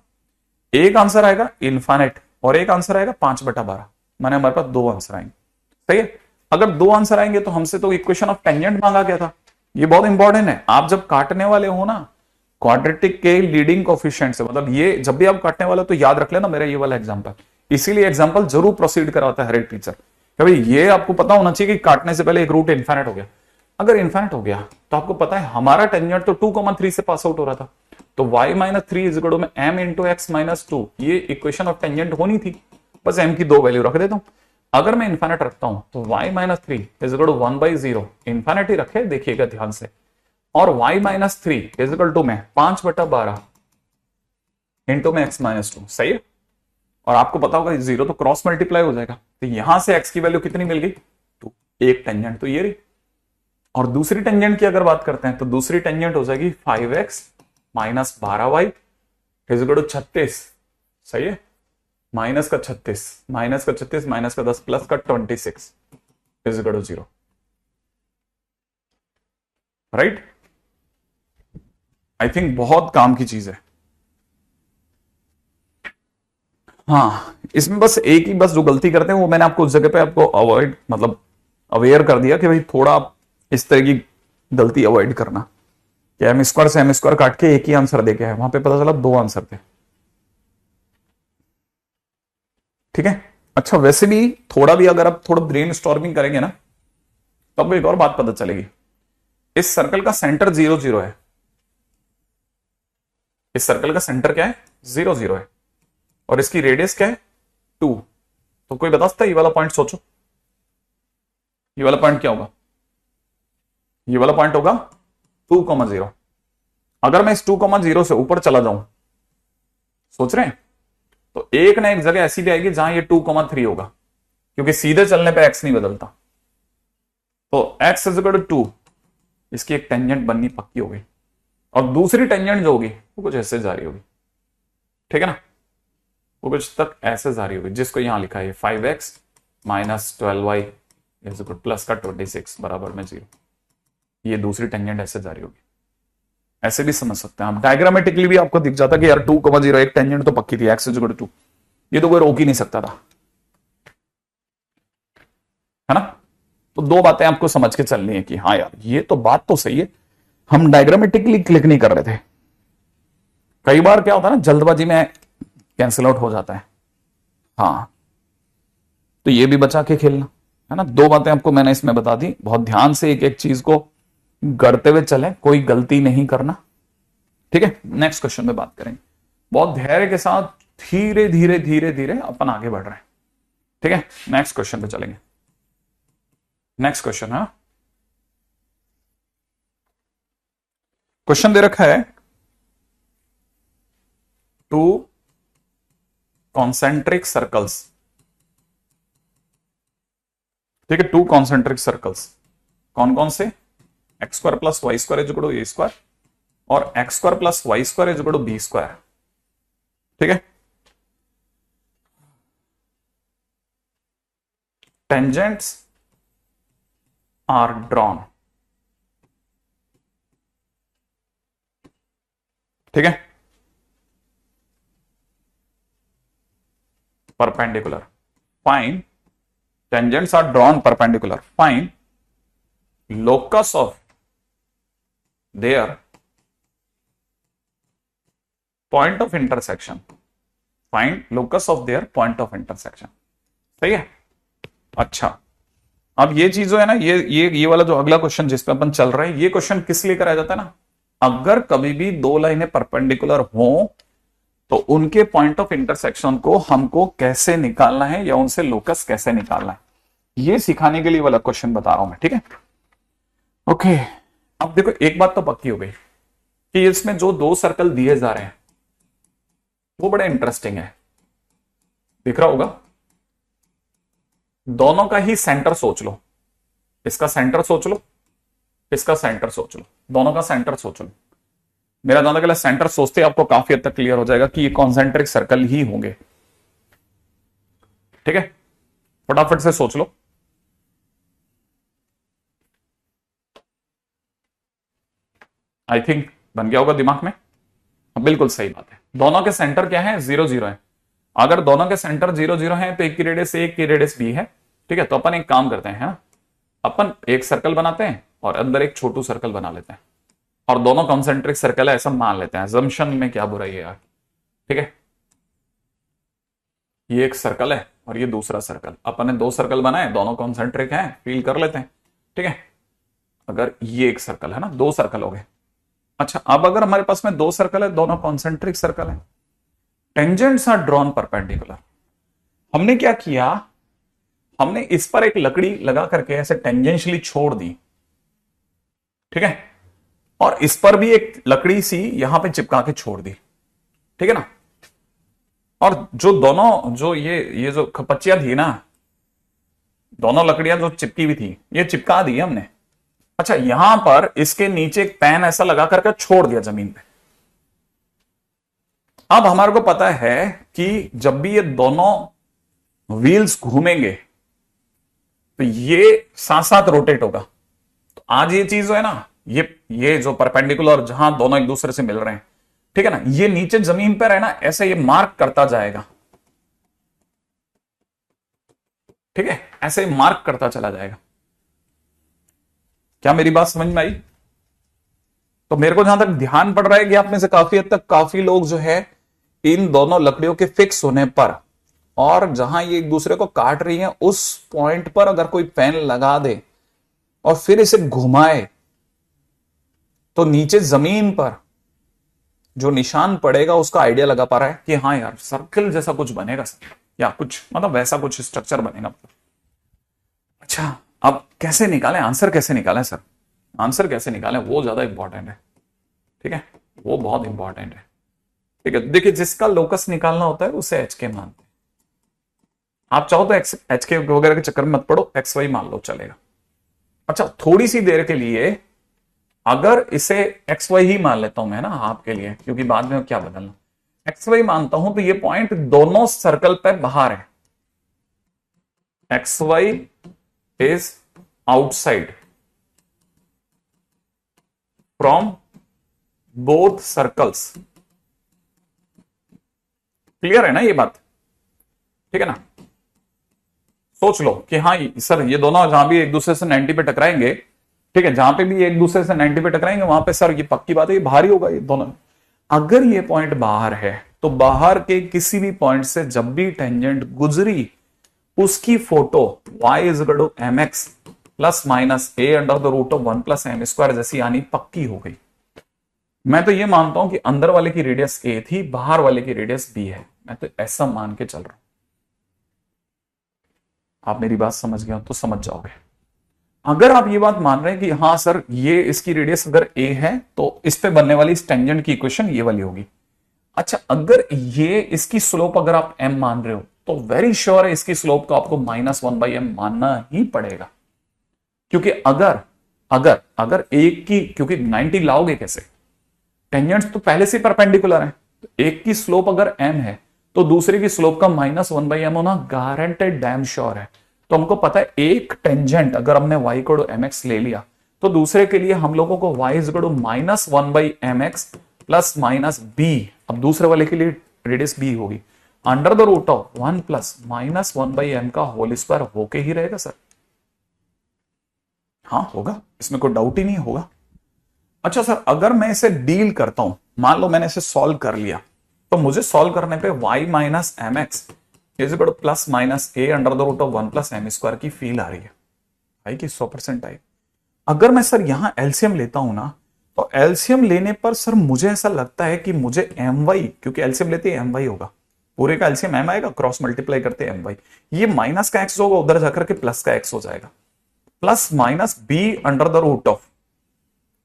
एक आंसर आएगा इनफाइनाइट और एक आंसर आएगा 5/12, माने हमारे पास दो आंसर आएंगे। सही है। अगर दो आंसर आएंगे तो हमसे तो इक्वेशन ऑफ टेंजेंट मांगा गया था, ये बहुत इंपॉर्टेंट है। आप जब काटने वाले हो ना क्वाड्रेटिक के लीडिंग कोफिशिएंट से, मतलब ये जब भी आप काटने वाले हो तो याद रख लेना मेरा ये वाला एग्जांपल, इसीलिए एग्जांपल जरूर प्रोसीड कराता है हर एक टीचर, कि भाई ये आपको पता होना चाहिए कि काटने से पहले एक रूट इनफाइनाइट हो गया। अगर इनफाइनाइट हो गया तो आपको पता है हमारा टेंजेंट तो 2,3 से पास आउट हो रहा था, तो y - 3 इक्वल में m × x - 2 ये इक्वेशन ऑफ टेंजेंट होनी थी। बस m की दो वैल्यू रख देता हूं। अगर मैं इनफाइनाइट रखता हूं तो y - 3 इक्वल 1/0, इनफाइनाइट ही रखे, देखिएगा ध्यान से। और y - 3 इक्वल टू में 5/12 इंटू में x - 2, सही है। और आपको पता होगा 0 तो क्रॉस मल्टीप्लाई हो जाएगा, तो यहां से x की वैल्यू कितनी मिल गई, 2। एक टेंजेंट तो ये रही। और दूसरी टेंजेंट की अगर बात करते हैं तो दूसरी टेंजेंट हो जाएगी 5x - 12y इक्वल टू 36, सही है। माइनस का 36 माइनस का 36 माइनस का 10 प्लस का 26 equal to 0, right. I think बहुत काम की चीज है। हाँ इसमें बस एक ही, बस जो गलती करते हैं वो मैंने आपको उस जगह पे आपको अवॉइड, मतलब अवेयर कर दिया कि भाई थोड़ा इस तरह की गलती अवॉइड करना, कि m² से m² काट के एक ही आंसर दे के है, वहां पे पता चला दो आंसर थे, ठीक है। अच्छा वैसे भी थोड़ा भी अगर आप थोड़ा ब्रेन स्टॉर्मिंग करेंगे ना तो आपको एक और बात पता चलेगी, इस सर्कल का सेंटर 0 0 है, इस सर्कल का सेंटर क्या है 0 0 है, और इसकी रेडियस क्या है 2। तो कोई बता सकता है ये वाला पॉइंट, सोचो ये वाला पॉइंट क्या होगा, ये वाला पॉइंट होगा 2,0। अगर मैं इस 2,0 से ऊपर चला जाऊं, सोच रहे हैं, तो एक ना एक जगह ऐसी भी आएगी जहां ये 2,3 होगा, क्योंकि सीधे चलने पे x नहीं बदलता। तो x = 2, इसकी एक टेंजेंट बननी पक्की हो गई। और दूसरी टेंजेंट जो होगी वो कुछ ऐसे जारी होगी, ठीक है ना, वो कुछ तक ऐसे जारी होगी, जिसको यहां लिखा है 5x - 12y प्लस का 26 बराबर में 0। ये दूसरी टेंजेंट ऐसे जारी होगी। ऐसे भी समझ सकते हैं आप, डायग्रामेटिकली भी आपको दिख जाता कि यार 2,0 एक टेंजेंट तो पक्की थी, x = 2, ये तो कोई रोक ही नहीं सकता था, है ना। तो दो बातें आपको समझ के चलनी है कि हाँ यार ये तो बात तो सही है, हम डायग्रामेटिकली क्लिक नहीं कर रहे थे। कई बार क्या होता है ना, जल्दबाजी में कैंसिल आउट हो जाता है। हाँ तो ये भी बचा के खेलना, है ना। दो बातें आपको मैंने इसमें बता दी, बहुत ध्यान से एक एक चीज को गढ़ते हुए चले, कोई गलती नहीं करना, ठीक है। नेक्स्ट क्वेश्चन में बात करेंगे, बहुत धैर्य के साथ धीरे धीरे धीरे धीरे अपन आगे बढ़ रहे हैं, ठीक है। नेक्स्ट क्वेश्चन पे चलेंगे। नेक्स्ट क्वेश्चन है, क्वेश्चन दे रखा है 2 कॉन्सेंट्रिक सर्कल्स, ठीक है। 2 कॉन्सेंट्रिक सर्कल्स कौन कौन से, x² + y² = a² और x² + y² = b², ठीक है। टेंजेंट्स आर ड्रॉन, ठीक है, perpendicular. Find tangents are drawn perpendicular, find locus of their point of intersection, find locus of their point of intersection. सही है। अच्छा, अब ये चीज जो है ना, ये वाला जो अगला क्वेश्चन जिस पे अपन चल रहे हैं, ये क्वेश्चन किस लिए कराया जाता है ना, अगर कभी भी दो लाइनें परपेंडिकुलर हो तो उनके पॉइंट ऑफ इंटरसेक्शन को हमको कैसे निकालना है या उनसे लोकस कैसे निकालना है, ये सिखाने के लिए वाला क्वेश्चन बता रहा हूं मैं। ठीक है, ओके। अब देखो एक बात तो पक्की हो गई कि इसमें जो दो सर्कल दिए जा रहे हैं वो बड़े इंटरेस्टिंग है। दिख रहा होगा, दोनों का ही सेंटर सोच लो, इसका सेंटर सोच लो, इसका सेंटर सोच लो, दोनों का सेंटर सोच लो। मेरा दोनों के लिए सेंटर सोचते आपको काफी हद तक क्लियर हो जाएगा कि ये कॉन्सेंट्रिक सर्कल ही होंगे। ठीक है, फटाफट से सोच लो। आई थिंक बन गया होगा दिमाग में। बिल्कुल सही बात है, दोनों के सेंटर क्या है, 0 0 है। अगर दोनों के सेंटर 0 0 है तो एक की रेडियस ए, एक की रेडियस बी है। ठीक है, तो अपन एक काम करते हैं, है ना, अपन एक सर्कल बनाते हैं और अंदर एक छोटू सर्कल बना लेते हैं और दोनों कॉन्सेंट्रिक सर्कल है ऐसा मान लेते हैं। अजम्पशन में क्या बुराई है यार। ठीक है, ये एक सर्कल है और ये दूसरा सर्कल, अपन ने दो सर्कल बनाए, दोनों कॉन्सेंट्रिक हैं, फील कर लेते हैं। ठीक है, अगर ये एक सर्कल है ना, दो सर्कल हो गए। अच्छा, अब अगर हमारे पास में दो सर्कल है, दोनों कॉन्सेंट्रिक सर्कल है, टेंजेंट्स आर ड्रॉन परपेंडिकुलर। हमने क्या किया, हमने इस पर एक लकड़ी लगा करके ऐसे टेंजेंशियली छोड़ दी। ठीक है, और इस पर भी एक लकड़ी सी यहां पे चिपका के छोड़ दी। ठीक है ना, और जो दोनों जो ये जो खपच्चियां थी ना, दोनों लकड़ियां जो चिपकी हुई थी, ये चिपका दी हमने। अच्छा, यहां पर इसके नीचे एक पैन ऐसा लगा करके छोड़ दिया जमीन पे। अब हमारे को पता है कि जब भी ये दोनों व्हील्स घूमेंगे तो ये साथ साथ रोटेट होगा। तो आज ये चीज जो है ना, ये जो परपेंडिकुलर जहां दोनों एक दूसरे से मिल रहे हैं, ठीक है ना, ये नीचे जमीन पर है ना, ऐसे ये मार्क करता जाएगा। ठीक है, ऐसे मार्क करता चला जाएगा। क्या मेरी बात समझ में आई? तो मेरे को जहां तक ध्यान पड़ रहा है कि आप में से काफी हद तक काफी लोग जो है इन दोनों लकड़ियों के फिक्स होने पर और जहां ये एक दूसरे को काट रही हैं उस पॉइंट पर अगर कोई पेन लगा दे और फिर इसे घुमाए तो नीचे जमीन पर जो निशान पड़ेगा उसका आइडिया लगा पा रहा है कि हाँ यार सर्कल जैसा कुछ बनेगा सर, या कुछ मतलब वैसा कुछ स्ट्रक्चर बनेगा। अच्छा, अब कैसे निकालें आंसर, कैसे निकालें सर, आंसर कैसे निकालें, वो ज्यादा इंपॉर्टेंट है। ठीक है, वो बहुत इंपॉर्टेंट है। ठीक है, देखिए जिसका लोकस निकालना होता है उसे एच के मानते हैं। आप चाहो तो एच के वगैरह के चक्कर में मत पड़ो, एक्स वाई मान लो चलेगा। अच्छा, थोड़ी सी देर के लिए अगर इसे एक्स वाई ही मान लेता हूं मैं ना आपके लिए, क्योंकि बाद में क्या बदलना, एक्स वाई मानता हूं तो ये पॉइंट दोनों सर्कल पे बाहर है। X y is outside from both circles. Clear है ना ये बात? ठीक है ना, सोच लो कि हाँ सर ये दोनों जहां भी एक दूसरे से 90 पे टकराएंगे, ठीक है, जहां पे भी एक दूसरे से 90 पे टकराएंगे वहां पे सर ये पक्की बात है ये बाहर ही होगा ये दोनों। अगर ये पॉइंट बाहर है तो बाहर के किसी भी पॉइंट से जब भी टेंजेंट गुजरी उसकी photo y is equal to mx plus minus a under the root of 1 plus m square जैसी आनी पक्की हो गई। मैं तो ये मानता हूं कि अंदर वाले की रेडियस a थी, बाहर वाले की रेडियस b है, मैं तो ऐसा मान के चल रहा हूं। आप मेरी बात समझ गए हो तो समझ जाओगे। अगर आप ये बात मान रहे हैं कि हाँ सर ये इसकी रेडियस अगर a है तो इस पे बनने वाली इस टेंजेंट की इक्वेशन ये वाली होगी। अच्छा, अगर ये इसकी स्लोप अगर आप m मान रहे हो तो वेरी श्योर है इसकी स्लोप को आपको -1/m मानना ही पड़ेगा। क्योंकि अगर एक की, क्योंकि 90 लाओगे कैसे, टेंजेंट्स तो पहले से परपेंडिकुलर है, तो एक की स्लोप अगर m है तो दूसरे की स्लोप का -1/m होना गारंटेड डैम श्योर है। तो हमको पता है एक टेंजेंट अगर हमने y को mx ले लिया तो दूसरे के लिए हम लोगों को y is equal to -1/mx plus minus b, अब दूसरे वाले के लिए रेडियस b होगी, under the root of 1 plus -1/m का होल स्क्वायर होके ही रहेगा सर। हाँ होगा, इसमें कोई डाउट ही नहीं होगा। अच्छा सर, अगर मैं इसे डील करता हूं, मान लो मैंने इसे सॉल्व कर लिया, तो मुझे सॉल्व करने पे y minus m x is equal to plus minus a under the root of 1 + m² की फील आ रही है, आई कि 100% आई। अगर मैं सर यहां एलसीएम लेता हूं ना, तो एलसीएम लेने पर सर मुझे ऐसा लगता है कि मुझे एम वाई, क्योंकि एलसीएम लेते ही एम वाई होगा, पूरे का एलसीएम एम आएगा, क्रॉस मल्टीप्लाई करते एम वाई, ये माइनस का एक्स होगा, उधर जाकर के प्लस का एक्स हो जाएगा, plus minus b under the root of,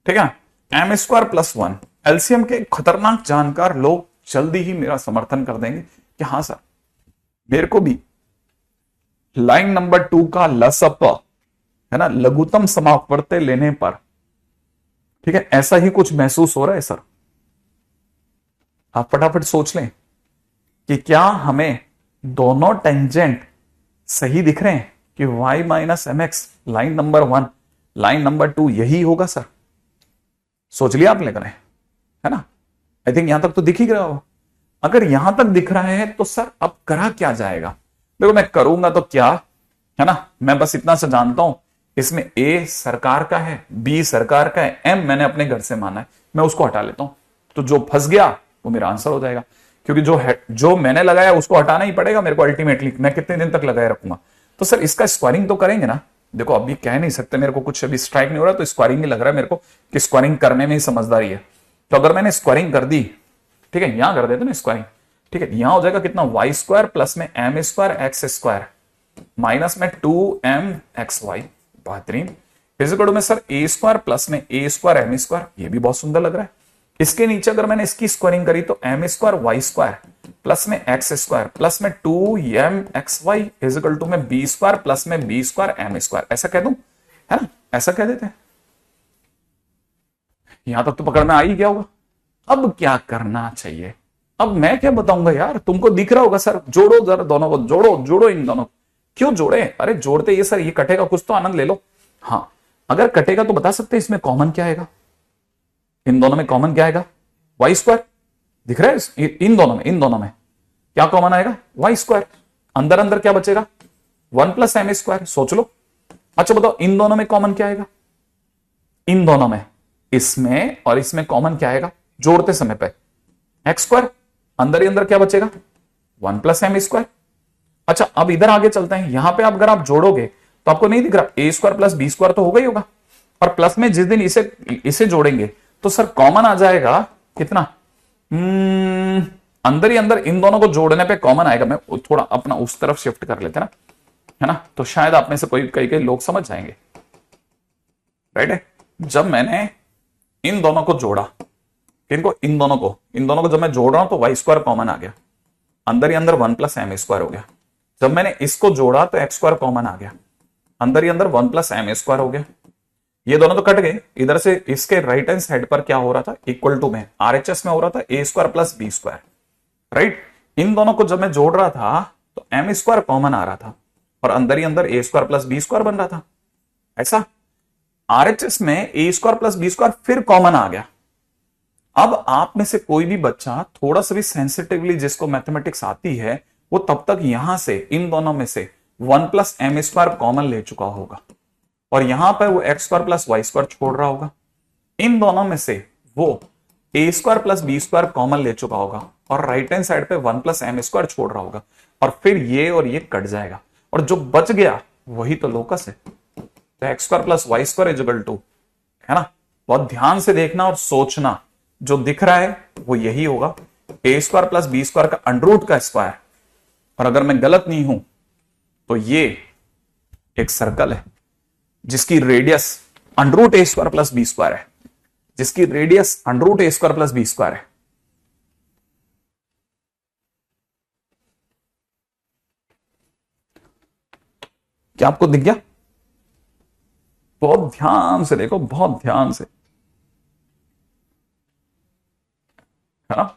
ठीक है, m² + 1। एलसीएम के खतरनाक जानकार लोग जल्दी ही मेरा समर्थन कर देंगे कि हाँ सर, मेरे को भी लाइन नंबर 2 का लसअप, है ना, लघुत्तम समापवर्त्य लेने पर, ठीक है, ऐसा ही कुछ महसूस हो रहा है सर। आप फटाफट सोच लें कि क्या हमें दोनों टेंजेंट सही दिख रहे हैं कि y minus m x line number 1 line number 2 यही होगा सर। सोच लिया आप लेकर, है ना, आई थिंक यहां तक तो दिख ही रहा हो। अगर यहां तक दिख रहा है तो सर अब करा क्या जाएगा? देखो मैं करूंगा तो क्या, है ना, मैं बस इतना सा जानता हूं, इसमें ए सरकार का है, बी सरकार का है, एम मैंने अपने घर से माना है, मैं उसको हटा लेता हूं, तो जो फंस गया वो मेरा आंसर हो जाएगा, क्योंकि जो मैंने लगाया उसको हटाना ही पड़ेगा मेरे को अल्टीमेटली, मैं कितने दिन तक लगाए रखूंगा। तो सर इसका स्क्वायरिंग तो करेंगे ना। देखो अभी कह नहीं सकते, मेरे को कुछ अभी स्ट्राइक नहीं हो रहा, तो स्क्वायरिंग ही लग रहा है मेरे को कि स्क्वायरिंग करने में ही समझदारी है। तो अगर मैंने स्क्वायरिंग कर दी, ठीक है, यहां कर देते ना स्क्वायरिंग, ठीक है, यहां हो जाएगा कितना, y² प्लस में m² x² माइनस में 2m(xy), बेहतरीन, इक्वल में सर a² प्लस में a² m², ये भी बहुत सुंदर लग रहा है। इसके नीचे अगर मैंने इसकी स्क्वायरिंग करी तो m² y² प्लस में x² प्लस में 2m(xy) इक्वल में b² प्लस में b² m², ऐसा कह दूं, है ना, ऐसा कह देते हैं। यहां तक तो पकड़ में आ ही गया होगा। अब क्या करना चाहिए? अब मैं क्या बताऊंगा यार, तुमको दिख रहा होगा सर, जोड़ो जरा दोनों को, जोड़ो जोड़ो इन दोनों को। क्यों जोड़े? अरे जोड़ते ये सर, ये कटेगा, कुछ तो आनंद ले लो। हाँ, अगर कटेगा तो बता सकते हैं इसमें कॉमन क्या आएगा, इन दोनों में कॉमन क्या आएगा, y², दिख रहा है इन दोनों में क्या कॉमन आएगा, y²। अंदर अंदर क्या बचेगा, 1 + m², सोच लो। अच्छा बताओ इन दोनों में कॉमन क्या आएगा, इन दोनों में, इसमें और इसमें कॉमन क्या आएगा जोड़ते समय पे, x², अंदर ही अंदर क्या बचेगा, 1 + m²। अच्छा अब इधर आगे चलते हैं, यहां पे आप अगर आप जोड़ोगे तो आपको नहीं दिख रहा, a² प्लस b² तो होगा ही होगा, और प्लस में जिस दिन इसे इसे जोड़ेंगे तो सर कॉमन आ जाएगा कितना, अंदर ही अंदर इन दोनों को जोड़ने पे कॉमन आएगा। मैं थोड़ा अपना उस तरफ शिफ्ट कर लेते ना, है ना, तो शायद आप में से कोई कई कई लोग समझ जाएंगे। राइट है, जब मैंने इन दोनों को जोड़ा, इनको इन दोनों को जब मैं जोड़ रहा हूं तो y² कॉमन आ गया, अंदर ही अंदर 1 + m² हो गया। जब मैंने इसको जोड़ा तो x² कॉमन आ गया, अंदर ही अंदर 1 + m² हो गया। ये दोनों तो कट गए, इधर से इसके राइट हैंड साइड पर क्या हो रहा था, इक्वल टू में RHS में हो रहा था a² प्लस b², राइट। इन दोनों को जब मैं जोड़ रहा था तो m² कॉमन आ रहा था, और अंदर ही अंदर a² प्लस b² बन रहा था। ऐसा RHS में a² प्लस b² फिर कॉमन आ गया। अब आप में से कोई भी बच्चा थोड़ा सा भी सेंसिटिवली जिसको मैथमेटिक्स आती है, वो तब तक यहां से इन दोनों में से 1 + m² कॉमन ले चुका होगा, और यहां पर वो x² प्लस y² छोड़ रहा होगा। इन दोनों में से वो a² प्लस b² कॉमन ले चुका होगा, और राइट हैंड साइड पे 1 + m² छोड़ रहा होगा, और फिर ये और ये कट जाएगा, और जो बच गया वही तो लोकस है। तो x² plus y² equal to, है ना, बहुत ध्यान से देखना और सोचना, जो दिख रहा है वो यही होगा, a² प्लस b² का अंडररूट का स्क्वायर। और अगर मैं गलत नहीं हूं तो ये एक सर्कल है जिसकी radius under root a² plus b² है, जिसकी radius under root a² plus b² है। क्या आपको दिख गया? बहुत ध्यान से देखो, बहुत ध्यान से, है ना।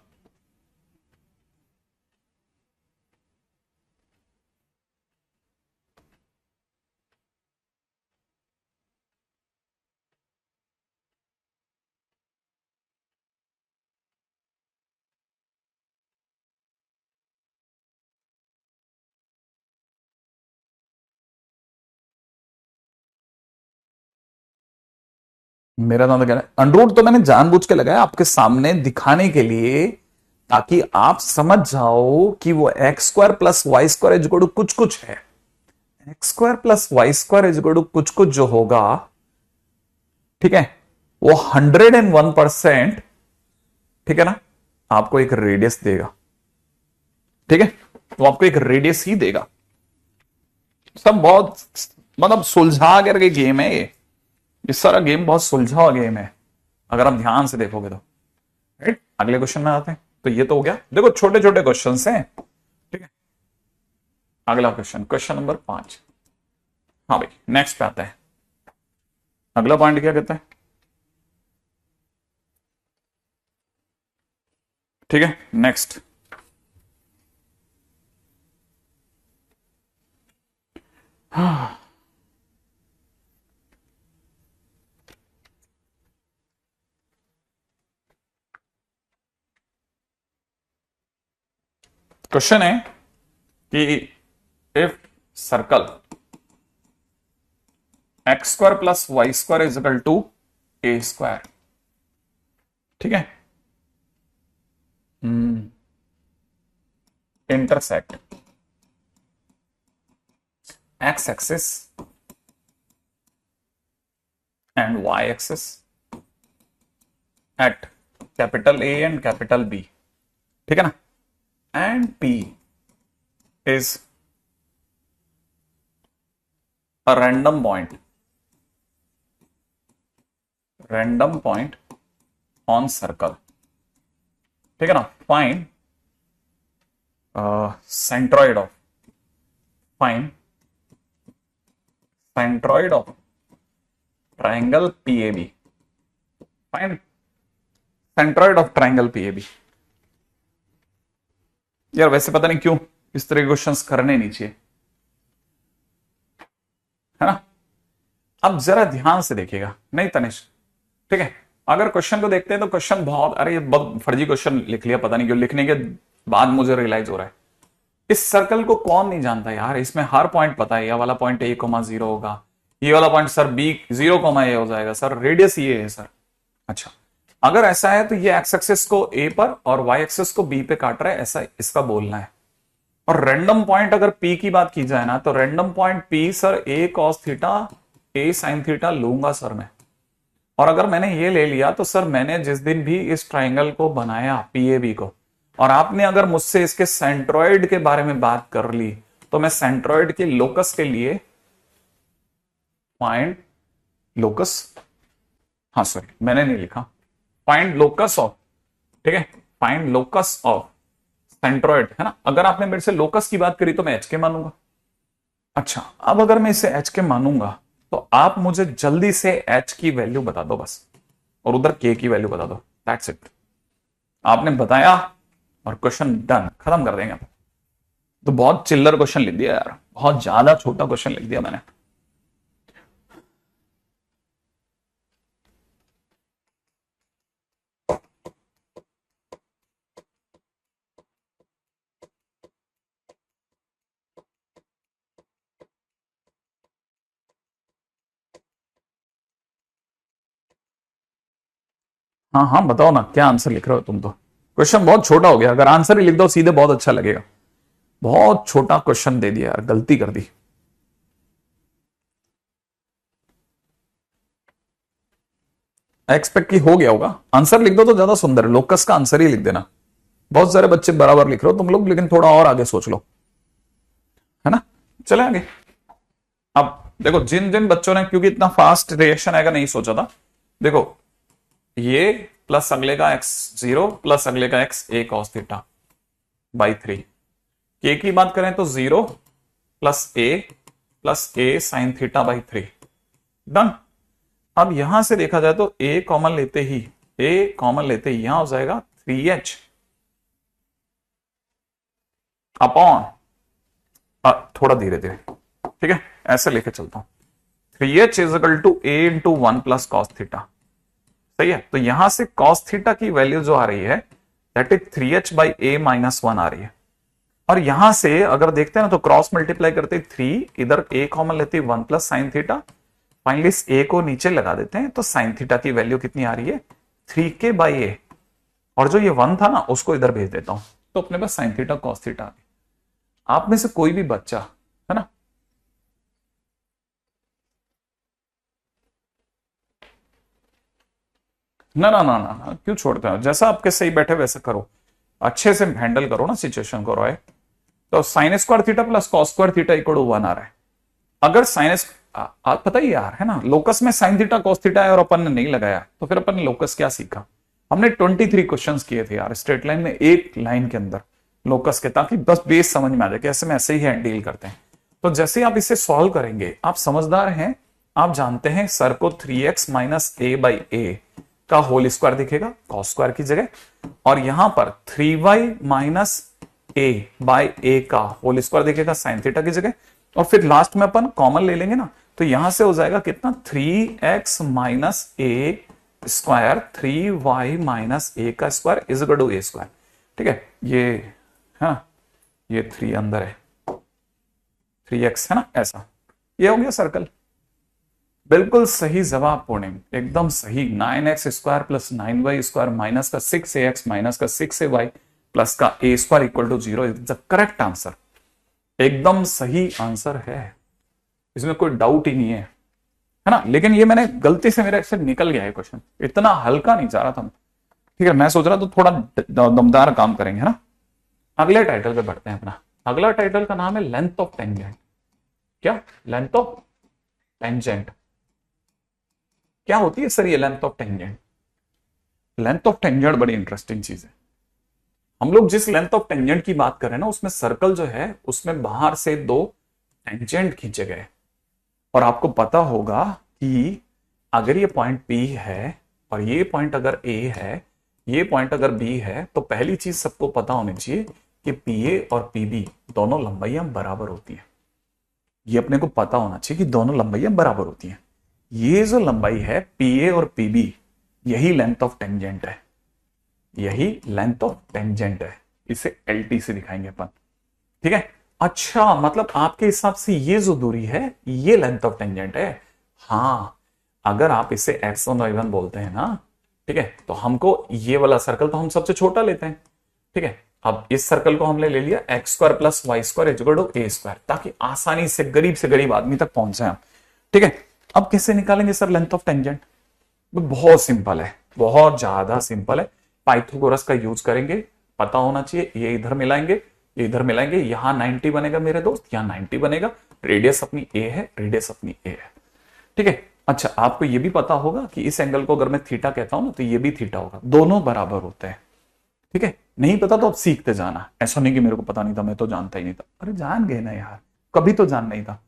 मेरा नाम तो कहना है अंडरूट तो मैंने जानबूझ के लगाया आपके सामने दिखाने के लिए, ताकि आप समझ जाओ कि वो x square plus y square is equal to कुछ कुछ है। X square plus y square is equal to कुछ कुछ जो होगा, ठीक है, वो 101%, ठीक है ना, आपको एक रेडियस देगा। ठीक है, वो आपको एक रेडियस ही देगा। सब बहुत मतलब सुलझा करके गेम है ये सारा गेम बहुत सुलझा हुआ गेम है अगर आप ध्यान से देखोगे तो। राइट, अगले क्वेश्चन में आते हैं। तो ये तो हो गया, देखो छोटे छोटे क्वेश्चन हैं। ठीक है, अगला क्वेश्चन, क्वेश्चन नंबर 5। हाँ भाई, नेक्स्ट पे आता है। अगला पॉइंट क्या कहता है? ठीक है, नेक्स्ट। क्वेश्चन है कि if circle x square plus y square is equal to a square, ठीक है, intersect x axis and y axis at capital A and capital B, ठीक है ना, and P is a random point on circle, ठीक है ना, find centroid of triangle PAB, find centroid of triangle PAB। यार वैसे पता नहीं क्यों इस तरह के क्वेश्चंस करने नहीं चाहिए, है ना। अब जरा ध्यान से देखिएगा, नहीं तनिष्क, ठीक है, अगर क्वेश्चन को देखते हैं तो क्वेश्चन बहुत, अरे ये बहुत फर्जी क्वेश्चन लिख लिया, पता नहीं क्यों, लिखने के बाद मुझे रियलाइज हो रहा है इस सर्कल को कौन नहीं जानता यार, इसमें हर पॉइंट पता है, ये वाला पॉइंट ए कोमा 0 होगा, ये वाला पॉइंट सर बी 0 कोमा ए हो जाएगा, सर रेडियस ये है सर। अच्छा, अगर ऐसा है तो ये एक्स एक्सिस को ए पर और वाई एक्सिस को बी पे काट रहा है, ऐसा इसका बोलना है। और रैंडम पॉइंट अगर पी की बात की जाए ना, तो रैंडम पॉइंट पी सर ए कॉस थीटा ए साइन थीटा लूंगा सर मैं। और अगर मैंने ये ले लिया तो सर मैंने जिस दिन भी इस ट्राइंगल को बनाया पीएबी को, और आपने अगर मुझसे इसके सेंट्रॉइड के बारे में बात कर ली, तो मैं सेंट्रॉइड के लोकस के लिए फाइंड लोकस, हाँ सॉरी मैंने नहीं लिखा, फाइंड लोकस ऑफ, ठीक है, फाइंड लोकस ऑफ सेंट्रॉइड, है ना। अगर आपने मेरे से लोकस की बात करी तो मैं एच के मानूंगा। अच्छा, अब अगर मैं इसे एच के मानूंगा तो आप मुझे जल्दी से एच की वैल्यू बता दो बस, और उधर के की वैल्यू बता दो, दैट्स इट। आपने बताया और क्वेश्चन डन, खत्म कर देंगे। तो बहुत चिल्लर क्वेश्चन लिख दिया यार, बहुत ज्यादा छोटा क्वेश्चन लिख दिया मैंने। हाँ हाँ बताओ ना, क्या आंसर लिख रहे हो तुम? तो क्वेश्चन बहुत छोटा हो गया, अगर आंसर ही लिख दो सीधे बहुत अच्छा लगेगा। बहुत छोटा क्वेश्चन दे दिया यार, गलती कर दी। एक्सपेक्ट की हो गया होगा, आंसर लिख दो तो ज्यादा सुंदर है, लोकस का आंसर ही लिख देना। बहुत सारे बच्चे बराबर लिख रहे हो तुम लोग, लेकिन थोड़ा और आगे सोच लो, है ना। चले आगे। अब देखो, जिन जिन बच्चों ने, क्योंकि इतना फास्ट रिएक्शन आएगा नहीं सोचा था, देखो ये प्लस अगले का x0 प्लस अगले का x a cos theta by 3, के की बात करें तो 0 plus a sine theta by 3, done. अब यहां से देखा जाए तो a कॉमन लेते ही यहां हो जाएगा 3h अपॉन, थोड़ा धीरे धीरे, ठीक है, ऐसे लेके चलता हूं, 3h is equal to a into 1 plus cos theta, सही है। तो यहां से कॉस थीटा की वैल्यू जो आ रही है that is 3h by a minus 1 आ रही है। और यहां से अगर देखते हैं ना तो क्रॉस मल्टीप्लाई करते 3, इधर a कॉमन लेते 1 प्लस साइन थीटा, फाइनली इस ए को नीचे लगा देते हैं, तो साइन थीटा की वैल्यू कितनी आ रही है 3k/a, और जो ये 1 था ना उसको इधर भेज देता हूं, तो अपने पास साइन थीटा कॉस थीटा आ गया। आप में से कोई भी बच्चा है ना, ना ना ना ना ना क्यों छोड़ते हो, जैसा आपके सही बैठे वैसे करो, अच्छे से हैंडल करो ना सिचुएशन को रॉय। तो sine square theta plus cos square theta equal to 1 आ रहा है। अगर साइन आप पता ही यार है ना, लोकस में साइन थीटा कॉस थीटा है और अपन ने नहीं लगाया, तो फिर अपन ने लोकस क्या सीखा? हमने 23 क्वेश्चंस किए थे यार स्ट्रेट लाइन में, एक लाइन के अंदर लोकस के, ताकि बस बेस समझ में आ जाए कि ऐसे में ऐसे ही डील करते हैं। तो जैसे ही आप इसे सॉल्व करेंगे, आप समझदार हैं, आप जानते हैं सर को 3x माइनस a/a का होल स्क्वायर दिखेगा कॉस स्क्वायर की जगह, और यहां पर 3y माइनस a/a का होल स्क्वायर दिखेगा साइन थीटा की जगह, और फिर लास्ट में अपन कॉमन ले लेंगे ना, तो यहां से हो जाएगा कितना 3x minus a square 3y minus a का square is equal to a square. ठीक है, ये हाँ ये 3 अंदर है, 3x है ना, ऐसा ये हो गया सर्कल। बिल्कुल सही जवाब पूर्णिम, एकदम सही। 9x square plus 9y square minus का 6ax माइनस का 6ay प्लस का a square equal to 0 is the correct answer. एकदम सही आंसर है, इसमें कोई डाउट ही नहीं है ना। लेकिन ये मैंने गलती से मेरे से निकल गया है क्वेश्चन, इतना हल्का नहीं चाह रहा था। ठीक है, मैं सोच रहा तो थोड़ा दमदार काम करेंगे है ना। अगले टाइटल पे बढ़ते हैं अपना। अगला टाइटल का नाम है लेंथ ऑफ टेंजेंट। क्या लेंथ ऑफ टेंजेंट क्या होती है सर ये length of tangent? Length of tangent बड़ी इंटरेस्टिंग चीज है। हम लोग जिस लेंथ ऑफ टेंजेंट की बात कर रहे हैं ना, उसमें सर्कल जो है उसमें बाहर से 2 टेंजेंट खींचे गए, और आपको पता होगा कि अगर ये पॉइंट P है और ये पॉइंट अगर A है, ये पॉइंट अगर B है, तो पहली चीज सबको पता होनी चाहिए कि PA और PB दोनों लंबाइयां बराबर होती हैं। ये अपने को पता होना चाहिए कि दोनों लंबाइयां बराबर होती हैं। ये जो लंबाई है PA और PB, यही लेंथ ऑफ टेंजेंट है, यही लेंथ ऑफ टेंजेंट है। इसे LT से दिखाएंगे अपन। ठीक है, अच्छा मतलब आपके हिसाब से ये जो दूरी है ये लेंथ ऑफ टेंजेंट है। हाँ, अगर आप इसे x1 y1 बोलते हैं ना, ठीक है, तो हमको ये वाला सर्कल तो हम सबसे छोटा लेते हैं। ठीक है, अब इस सर्कल को हमने ले लिया x square plus y square equal to a square, ताकि आसानी से गरीब आदमी तक पहुंचे हम। ठीक है, अब कैसे निकालेंगे सर लेंथ ऑफ टेंजेंट? बहुत सिंपल है, बहुत ज्यादा सिंपल है। पाइथागोरस का यूज करेंगे, पता होना चाहिए। ये इधर मिलाएंगे, ये इधर मिलाएंगे, यहां 90 बनेगा मेरे दोस्त, यहां 90 बनेगा। रेडियस अपनी a है, रेडियस अपनी a है। ठीक है, अच्छा आपको ये भी पता होगा कि इस एंगल को अगर मैं थीटा कहता हूं ना, तो ये भी थीटा होगा, दोनों बराबर होते हैं। ठीक है, नहीं पता तो अब सीखते जाना, ऐसा नहीं कि मेरे को पता नहीं था, मैं तो जानता ही नहीं था। अरे जान गए ना यार, कभी तो जान नहीं था।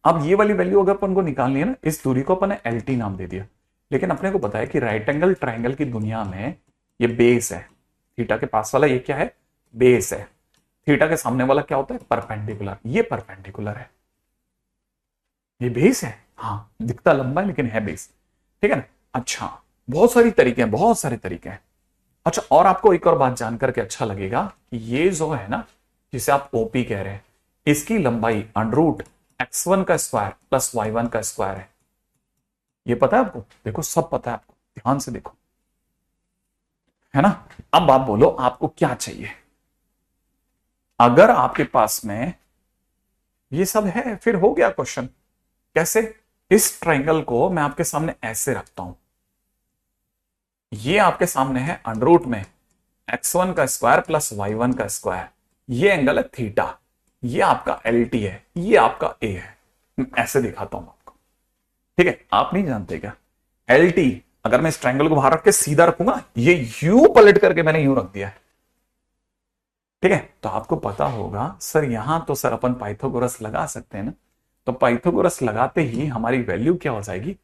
अब ये वाली वैल्यू अगर अपन को निकालनी है ना, इस दूरी को अपन ने LT नाम दे दिया। लेकिन अपने को पता है कि राइट एंगल ट्राइंगल की दुनिया में ये बेस है। थीटा के पास वाला ये क्या है? बेस है। थीटा के सामने वाला क्या होता है? परपेंडिकुलर। ये परपेंडिकुलर है, ये बेस है। हाँ, दिखता लंबा है लेकिन है बेस। ठीक है ना। अच्छा, बहुत सारी तरीके हैं, बहुत सारे तरीके हैं। अच्छा, और आपको एक और बात जानकर के अच्छा लगेगा कि ये जो है ना, जिसे आप ओपी कह रहे हैं, इसकी लंबाई अंडरूट x1 का स्क्वायर प्लस y1 का स्क्वायर है। ये पता है आपको? देखो सब पता है आपको, ध्यान से देखो, है ना। अब आप बोलो आपको क्या चाहिए। अगर आपके पास में ये सब है, फिर हो गया क्वेश्चन। कैसे? इस ट्राइंगल को मैं आपके सामने ऐसे रखता हूं, ये आपके सामने है अंडरूट में x1 का स्क्वायर प्लस y1 का स्क्वायर। ये एंगल है थीटा, ये आपका LT है, ये आपका A है। मैं ऐसे दिखाता हूं आपको। ठीक है, आप नहीं जानते क्या LT? अगर मैं इस ट्राइंगल को बाहर रख के सीधा रखूंगा, ये यूं पलट करके मैंने यूं रख दिया है। ठीक है, तो आपको पता होगा सर, यहां तो सर अपन पाइथागोरस लगा सकते हैं ना। तो पाइथागोरस लगाते ही हमारी वैल्यू क्या हो जाएगी?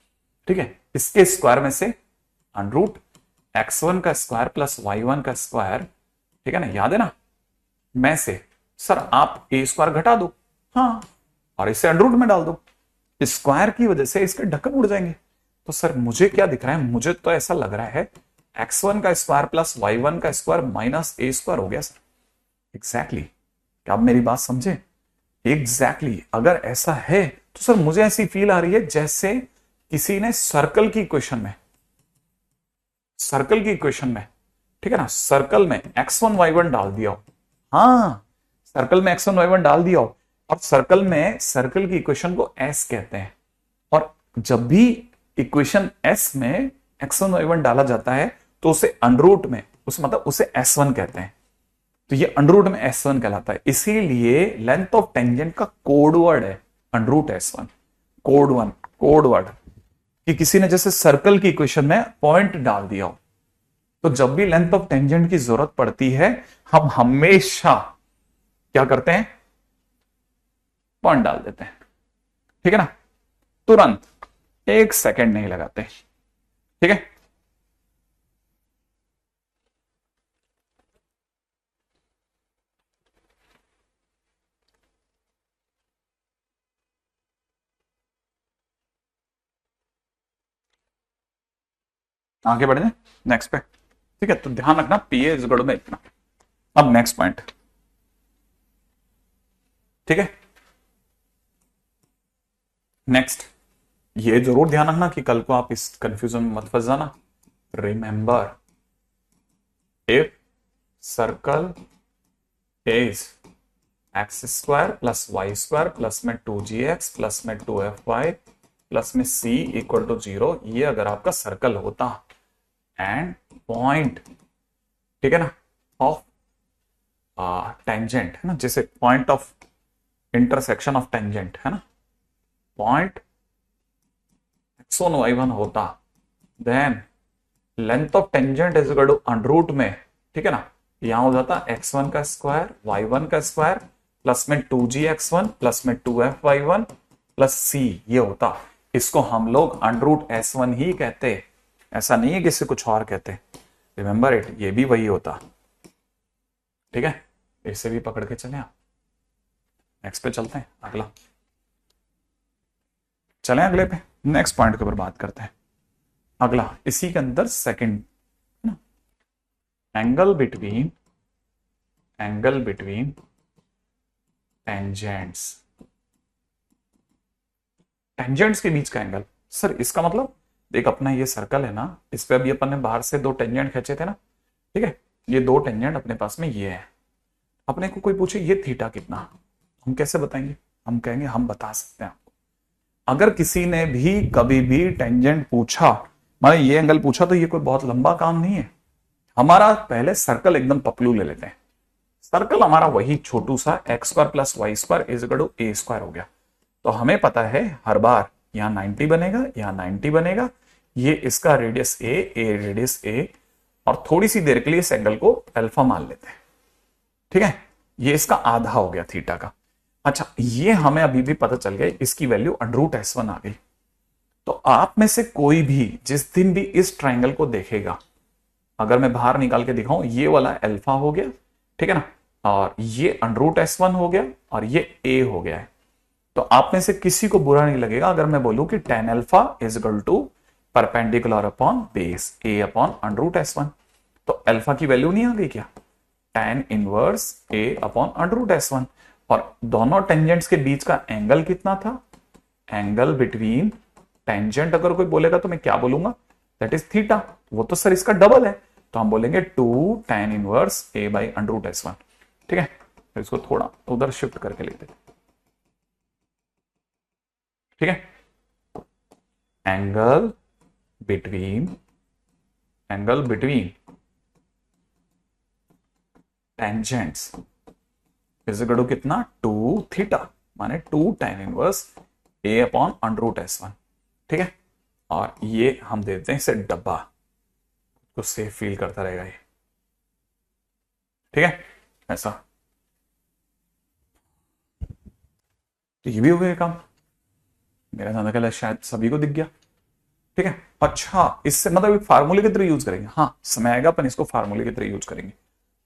ठीक है, इसके स्क्वायर में से अंडरूट x1 का स्क्वायर प्लस y1 का स्क्वायर, ठीक है ना, याद है ना, में से सर आप a स्क्वायर घटा दो, हाँ, और इसे अंडरूट में डाल दो। स्क्वायर की वजह से इसके ढक्कन उड़ जाएंगे। तो सर मुझे क्या दिख रहा है? मुझे तो ऐसा लग रहा है x1 का स्क्वायर प्लस y1 का स्क्वायर माइनस a स्क्वायर हो गया सर। एग्जैक्टली, क्या आप मेरी बात समझे? एग्जैक्टली, अगर ऐसा है तो सर मुझे ऐसी फील आ रही है जैसे किसी ने सर्कल की इक्वेशन में, सर्कल की इक्वेशन में, ठीक है ना, सर्कल में x1 y1 डाल दिया हो, हाँ सर्कल में x1 y1 डाल दिया हो, और सर्कल में सर्कल की इक्वेशन को s कहते हैं, और जब भी इक्वेशन s में x1 y1 डाला जाता है तो उसे अंडरूट में, उस मतलब उसे s1 कहते हैं, तो ये अंडरूट में s1 कहलाता है। इसीलिए लेंथ ऑफ टेंजेंट का कोड वर्ड है अंडरूट s1, कोड वर्ड, कि किसी ने जैसे सर्कल की इक्वेशन में पॉइंट डाल दिया हो, तो जब भी लेंथ ऑफ टेंजेंट की जरूरत पड़ती है हम हमेशा क्या करते हैं, पॉइंट डाल देते हैं, ठीक है ना, तुरंत, एक सेकंड नहीं लगाते, ठीक है। आगे बढ़े नेक्स्ट पे, ठीक है, तो ध्यान रखना पीए इज इक्वल टू में इतना। अब नेक्स्ट पॉइंट, ठीक है, नेक्स्ट, ये जरूर ध्यान रखना कि कल को आप इस कंफ्यूजन में मत फंस जाना। Remember, if circle is x square plus y square plus में 2gx प्लस में 2fy प्लस में c इक्वल टू 0, ये अगर आपका सर्कल होता एंड पॉइंट, ठीक है ना, ऑफ टेंजेंट है ना, जैसे point of intersection of tangent है ना, पॉइंट x1 y1 होता, then length of tangent is equal to under root में, ठीक है ना, यहां हो जाता x1 का स्क्वायर y1 का स्क्वायर प्लस में 2gx1 प्लस में 2fy1 प्लस c, ये होता, इसको हम लोग अंडरूट s1 ही कहते, ऐसा नहीं है कि इसे कुछ और कहते, रिमेंबर इट, ये भी वही होता, ठीक है, इसे भी पकड़ के चले आप। नेक्स्ट पे चलते हैं, अगला चलें, अगले पे नेक्स्ट पॉइंट के ऊपर बात करते हैं। अगला इसी के अंदर सेकंड ना, एंगल बिटवीन टेंजेंट्स, टेंजेंट्स के बीच का एंगल। सर इसका मतलब देख, अपना ये सर्कल है ना, इस पे अभी अपन ने बाहर से दो टेंजेंट खींचे थे ना, ठीक है, ये दो टेंजेंट अपने पास में ये है, अपने को कोई पूछे ये थीटा कितना, हम कैसे बताएंगे, हम कहेंगे हम बता सकते हैं आपको। अगर किसी ने भी कभी भी टेंजेंट पूछा, माने ये एंगल पूछा, तो ये कोई बहुत लंबा काम नहीं है, हमारा पहले सर्कल एकदम पतलू ले लेते हैं, सर्कल हमारा वही छोटू सा x square plus y square is equal to a square हो गया, तो हमें पता है हर बार यहां 90 बनेगा, यहां 90 बनेगा, ये इसका रेडियस ए रेडियस ए, और थोड़ी सी देर के लिए इस एंगल को अल्फा मान लेते हैं, ठीक है, ये इसका आधा हो गया थीटा का। अच्छा, ये हमें अभी भी पता चल गया, इसकी वैल्यू अंडरूट s1 आ गई। तो आप में से कोई भी जिस दिन भी इस ट्राइंगल को देखेगा, अगर मैं बाहर निकाल के दिखाऊं, ये वाला अल्फा हो गया, ठीक है ना, और ये अंडरूट s1 हो गया, और ये a हो गया है, तो आप में से किसी को बुरा नहीं लगेगा अगर मैं बोलूं कि tan alpha is equal to perpendicular upon base a upon under root s1, तो अल्फा की वैल्यू नहीं आ गई क्या, tan inverse a upon under root s1, और दोनों टेंजेंट्स के बीच का एंगल कितना था, एंगल बिटवीन टेंजेंट अगर कोई बोलेगा तो मैं क्या बोलूंगा, दैट इज थीटा, वो तो सर इसका डबल है, तो हम बोलेंगे 2 tan inverse a by under root s1, ठीक है, तो इसको थोड़ा उधर शिफ्ट करके लेते हैं, ठीक है, angle between tangents is equal to कितना, 2 थीटा, माने 2 tan inverse a upon under root s1, ठीक है, और ये हम देते हैं इसे डब्बा, तो सेफ फील करता रहेगा ये, ठीक है, ऐसा, तो ये भी हो गया काम, मेरा ज्यादा ख्याल है शायद सभी को दिख गया, ठीक है। अच्छा, इससे मतलब एक फार्मूले की तरह यूज करेंगे, हाँ समय आएगा अपन इसको फार्मूले की तरह यूज करेंगे,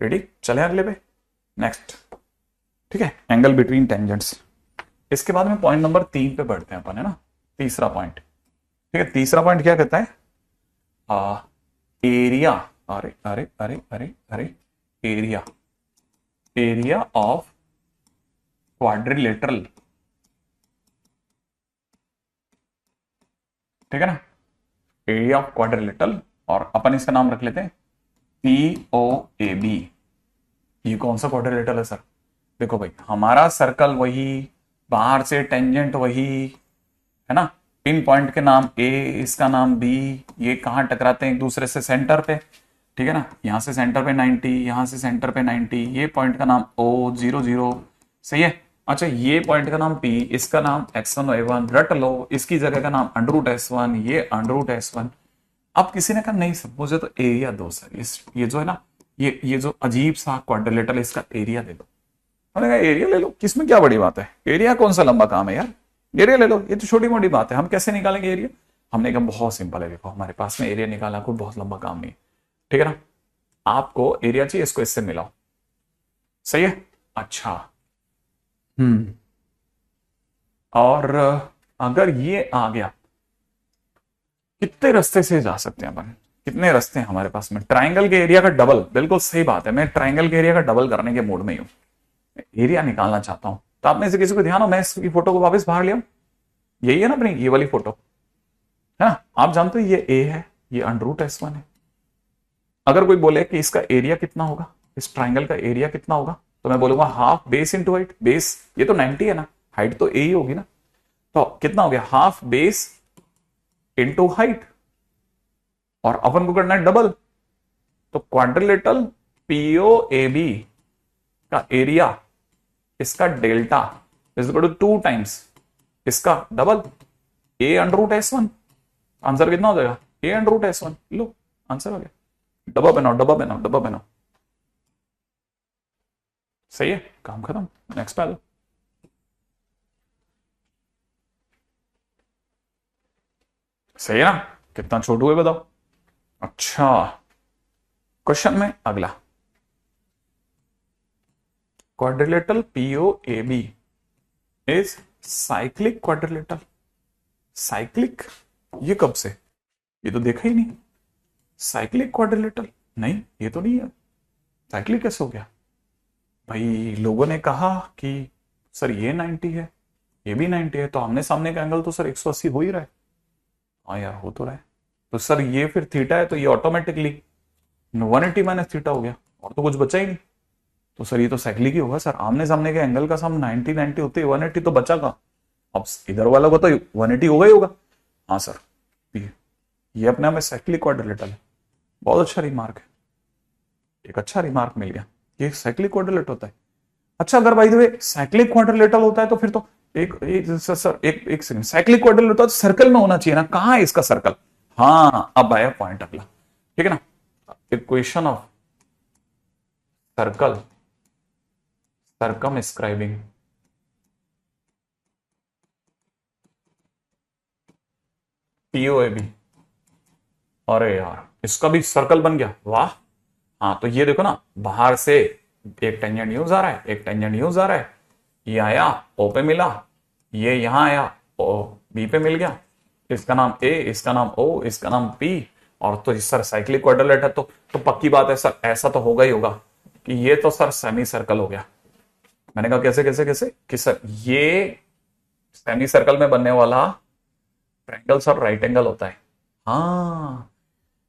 रेडी, चले अगले पे, नेक्स्ट, ठीक है, एंगल बिटवीन टेंजेंट्स। इसके बाद में पॉइंट नंबर 3 पे बढ़ते हैं अपन, है ना, तीसरा पॉइंट, ठीक है, तीसरा पॉइंट क्या कहता है, एरिया, अरे अरे अरे अरे अरे, एरिया ऑफ क्वाड्रिलेटरल ठीक है ना, एरिया ऑफ क्वाड्रिलेटरल, और अपन इसका नाम रख लेते हैं POAB। ये कौन सा क्वाड्रिलेटरल है सर? देखो भाई, हमारा सर्कल वही, बाहर से टेंजेंट वही, है ना, पिन पॉइंट के नाम A, इसका नाम B, ये कहाँ टकराते हैं एक दूसरे से? सेंटर पे, ठीक है ना, यहां से सेंटर पे 90, यहां से सेंटर पे 90, ये पॉइंट का नाम O 0 0, सही है। अच्छा, ये पॉइंट का नाम P, इसका नाम x1 y1 रट लो, इसकी जगह का नाम √S1, ये √S1। अब किसी ने कहा नहीं सर मुझे तो एरिया दो सर, ये जो है ना, ये जो अजीब सा क्वाड्रिलेटरल, इसका एरिया दे दो। हमने कहा एरिया ले लो, किसमें क्या बड़ी बात है, एरिया कौन सा लंबा काम है यार, एरिया ले लो, ये तो छोटी मोटी बात है, हम कैसे निकालेंगे एरिया? हमने कहा बहुत सिंपल है, देखो हमारे पास में एरिया निकालना कोई बहुत लंबा काम नहीं है, ठीक है ना, आपको एरिया चाहिए, इसको इससे मिलाओ, सही है। अच्छा, और अगर ये आ गया, कितने रास्ते से जा सकते हैं अपन, कितने रास्ते हैं हमारे पास में? ट्राइंगल के एरिया का डबल, बिल्कुल सही बात है, मैं ट्राइंगल के एरिया का डबल करने के मूड में ही हूं, एरिया निकालना चाहता हूं। तो आप में से किसी को ध्यान हो, मैं इसकी फोटो को वापस बाहर लिया, यही है ना अपनी ये वाली फोटो, है ना, आप जानते हो ये A है, ये √S1 है। अगर कोई बोले कि इसका एरिया कितना होगा, इस ट्राइंगल का एरिया कितना होगा, तो मैं बोलूंगा half base into height, base ये तो 90 है ना, हाइट तो A ही होगी ना, तो कितना हो गया, हाफ बेस इंटू हाइट, और अपन को करना है डबल, तो क्वाड्रिलेटरल POAB का एरिया, इसका delta is equal to 2 times इसका डबल A √S1। आंसर कितना हो जाएगा, A √S1, लो आंसर हो गया, डब्बा बनाओ डब्बा बनाओ डब्बा बनाओ, सही है, काम खत्म, नेक्स्ट पे आ जाओ। सही है ना, कितना छोटू है बताओ। अच्छा, क्वेश्चन में अगला, quadrilateral POAB is cyclic quadrilateral. Cyclic, ये कब से, ये तो देखा ही नहीं, साइक्लिक क्वाड्रिलेटरल, नहीं ये तो नहीं है, साइक्लिक कैसे हो गया भाई? लोगों ने कहा कि सर ये 90 है, ये भी 90 है, तो आमने सामने का एंगल तो सर 180 हो ही रहा है। हाँ यार हो तो रहा है, तो सर ये फिर थीटा है, तो ये ऑटोमेटिकली 180 माइनस थीटा हो गया, और तो कुछ बचा ही नहीं, तो सर ये तो साइक्लिक ही होगा सर, आमने सामने के एंगल का सम 90 90 होते 180 तो बचा का, अब इधर वाला को तो 180 होगा ही होगा। हाँ सर, ये अपने आप में साइक्लिक क्वाड्रिलेटरल है, बहुत अच्छा रिमार्क है, एक अच्छा रिमार्क मिल गया, ये साइक्लिक क्वाड्रिलेटरल होता है। अच्छा, अगर भाई द साइक्लिक क्वाड्रिलेटरल होता है तो फिर तो एक सेकंड, साइक्लिक क्वाड्रिलेटरल होता है तो सर्कल में होना चाहिए ना, कहां है इसका सर्कल? हाँ, अब आया पॉइंट अगला, ठीक है ना, equation of circle circumscribing POAB। अरे यार, इसका भी सर्कल बन गया, वाह। हाँ, तो ये देखो ना, बाहर से एक टेंजेंट यूज आ रहा है, एक टेंजेंट यूज आ रहा है, ये आया O पे मिला, ये यहां आया O B पे मिल गया, इसका नाम A, इसका नाम O, इसका नाम P, और तो सर साइक्लिक क्वाड्रिलेटरल है, तो पक्की बात है सर, ऐसा तो होगा ही होगा कि ये तो सर सेमी सर्कल हो गया। मैंने कहा कैसे कैसे कैसे, कि सर ये सेमी सर्कल में बनने वाला ट्रायंगल सर राइट एंगल होता है, हाँ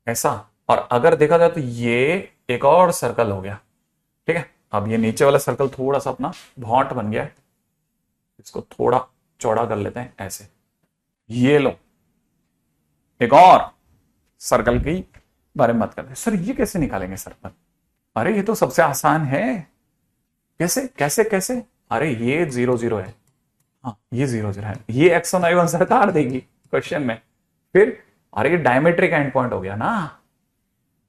ऐसा। और अगर देखा जाए तो ये एक और सर्कल हो गया, ठीक है। अब ये नीचे वाला सर्कल थोड़ा सा अपना भौंट बन गया है, इसको थोड़ा चौड़ा कर लेते हैं ऐसे, ये लो एक और सर्कल की बारे में बात करते हैं। सर ये कैसे निकालेंगे सर्कल? अरे ये तो सबसे आसान है, कैसे कैसे कैसे? अरे ये 0 0 है, हाँ ये 0 0 है, ये x1 y1 सरकार देगी क्वेश्चन में, फिर अरे ये डायमेट्रिक एंड पॉइंट हो गया ना,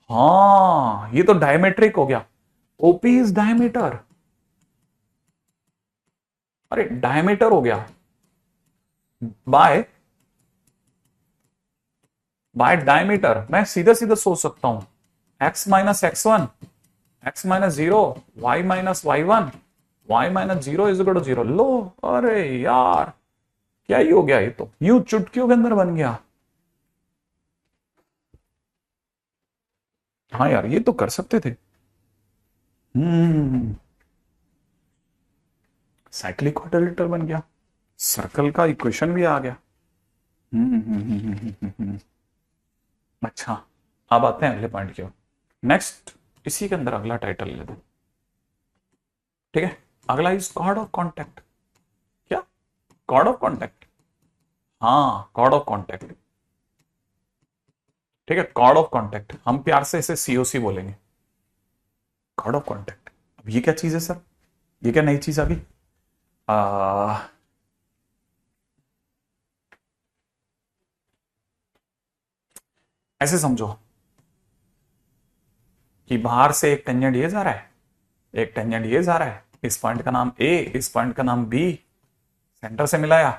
हाँ ये तो डायमेट्रिक हो गया, OP इज डायमीटर, अरे डायमीटर हो गया बाय डायमीटर। मैं सीधा सीधा सोच सकता हूं x minus x1, x minus 0, y minus y1, y minus 0 is equal to 0। लो, अरे यार क्या ही हो गया, ये तो यूं चुटकियों के अंदर बन गया। हाँ यार ये तो कर सकते थे। साइक्लिक क्वाड्रिलेटरल बन गया, सर्कल का इक्वेशन भी आ गया। अच्छा, अब आते हैं अगले पॉइंट की ओर। नेक्स्ट इसी के अंदर अगला टाइटल ले लेते हैं, ठीक है। अगला इज कॉर्ड ऑफ कॉन्टैक्ट। क्या? कॉर्ड ऑफ कॉन्टैक्ट, हाँ कॉर्ड ऑफ कॉन्टैक्ट, ठीक है। कॉर्ड ऑफ कॉन्टैक्ट, हम प्यार से इसे सीओसी बोलेंगे, कॉर्ड ऑफ कॉन्टैक्ट। अब ये क्या चीज है सर, ये क्या नई चीज आ गई? ऐसे समझो कि बाहर से एक टेंजेंट ये जा रहा है, एक टेंजेंट ये जा रहा है, इस पॉइंट का नाम ए, इस पॉइंट का नाम बी, सेंटर से मिलाया,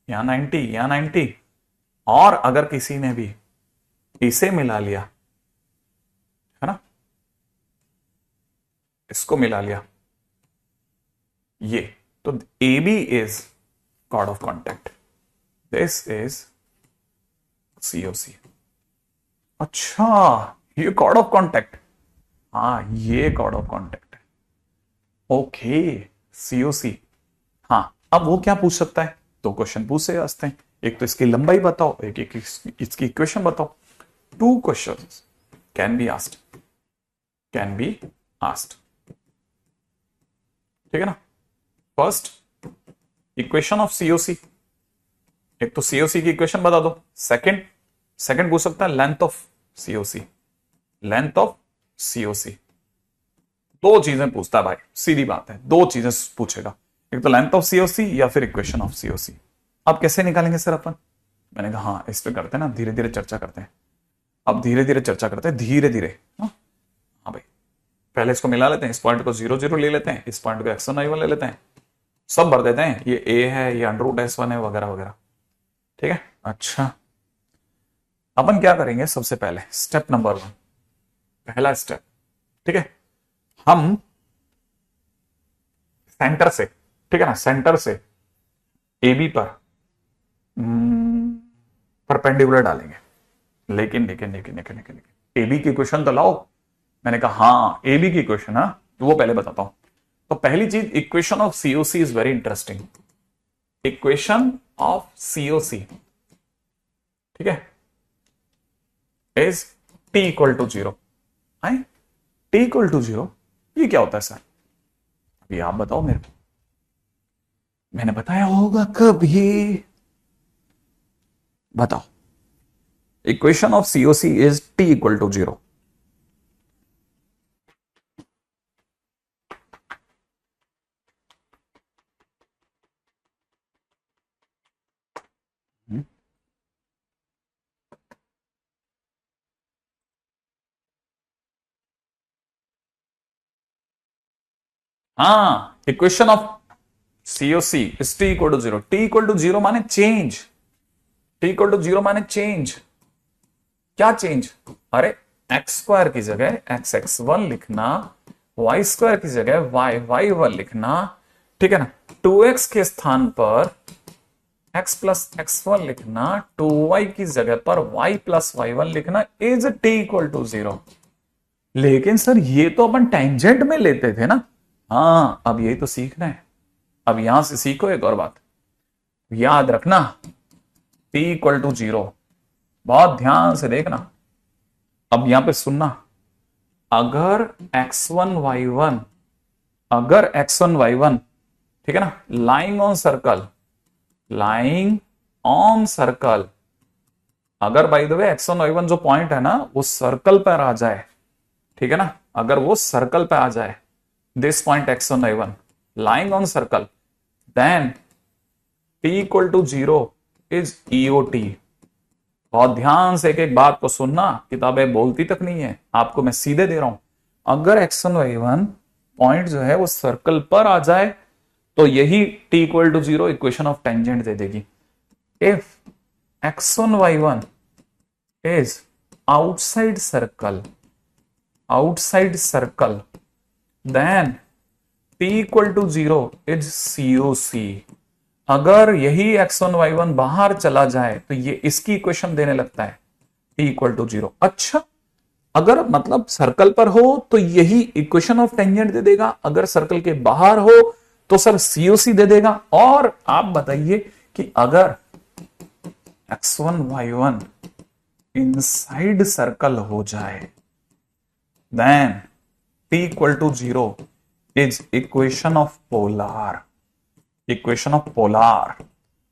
यहां 90, यहां 90, और अगर किसी ने भी इसे मिला लिया, है ना, इसको मिला लिया, ये, तो A B is chord of contact, this is COC. अच्छा, ये कॉर्ड ऑफ कॉन्टैक्ट, हाँ ये कॉर्ड ऑफ कॉन्टैक्ट है, ओके सीओसी। हाँ, अब वो क्या पूछ सकता है, दो क्वेश्चन पूछ सकते हैं, एक तो इसकी लंबाई बताओ, एक इसकी इक्वेशन बताओ। Two questions can be asked, can be asked, ठीक है ना। फर्स्ट इक्वेशन ऑफ सीओसी, एक तो सीओसी की इक्वेशन बता दो। सेकंड, सेकंड पूछ सकता है length of COC, length of COC. दो चीजें पूछता है भाई, सीधी बात है, दो चीजें पूछेगा, एक तो लेंथ ऑफ सीओसी या फिर इक्वेशन ऑफ सीओसी। अब कैसे निकालेंगे सर अपन? मैंने कहा हाँ इस पे करते हैं ना, धीरे धीरे चर्चा करते हैं। अब धीरे धीरे चर्चा करते हैं, धीरे धीरे। हाँ भाई, पहले इसको मिला लेते हैं, इस पॉइंट को 0 0 ले लेते हैं, इस पॉइंट को x1 y1 ले लेते हैं, सब भर देते हैं, ये a है, ये √s1 है, वगैरह वगैरह, ठीक है। अच्छा, अपन क्या करेंगे, सबसे पहले स्टेप नंबर 1, पहला स्टेप, ठीक है, हम सेंटर से, ठीक है ना, सेंटर से ए बी पर परपेंडिकुलर डालेंगे। लेकिन लेकिन लेकिन लेकिन लेकिन ए बी की क्वेश्चन तो लाओ। मैंने कहा हाँ ए बी की क्वेश्चन, हाँ तो वो पहले बताता हूं। तो पहली चीज, equation of COC is very interesting. Equation of COC, ठीक है, is T equal to 0। T equal to 0, ये क्या होता है सर? अभी आप बताओ मेरे को, मैंने बताया होगा कभी? बताओ। Equation of COC is T equal to 0। हाँ, equation of COC is T equal to 0। T equal to 0 माने चेंज, टी इक्वल टू 0 माने चेंज। क्या चेंज? अरे एक्स स्क्वायर की जगह x(x1) लिखना, वाई स्क्वायर की जगह y(y1) लिखना, ठीक है ना। 2x के स्थान पर x प्लस x1 लिखना, 2y की जगह पर y प्लस y1 लिखना, इज t इक्वल टू 0। लेकिन सर ये तो अपन टेंजेंट में लेते थे ना। हाँ, अब यही तो सीखना है। अब यहां से सीखो एक और बात, याद रखना, t इक्वल टू 0, बहुत ध्यान से देखना। अब यहां पे सुनना, अगर x1 y1, अगर x1 y1, ठीक है ना, lying on circle, lying on circle, अगर by the way x1 y1 जो पॉइंट है ना वो सर्कल पर आ जाए, ठीक है ना, अगर वो सर्कल पे आ जाए, this point x1 y1 lying on circle, then t equal to 0 is EOT। बहुत ध्यान से एक एक बात को सुनना, किताबें बोलती तक नहीं है, आपको मैं सीधे दे रहा हूं। अगर x1 y1 पॉइंट जो है वो सर्कल पर आ जाए तो यही t equal to 0 equation of tangent दे देगी। If x1 y1 is outside circle, outside circle, then t equal to 0 is COC। अगर यही x1 y1 बाहर चला जाए तो ये इसकी इक्वेशन देने लगता है, t इक्वल टू 0। अच्छा, अगर मतलब सर्कल पर हो तो यही इक्वेशन ऑफ टेंजेंट दे देगा, अगर सर्कल के बाहर हो तो सर COC दे देगा। और आप बताइए कि अगर x1 y1 इनसाइड सर्कल हो जाए, then t equal to 0 is equation of polar, equation of polar.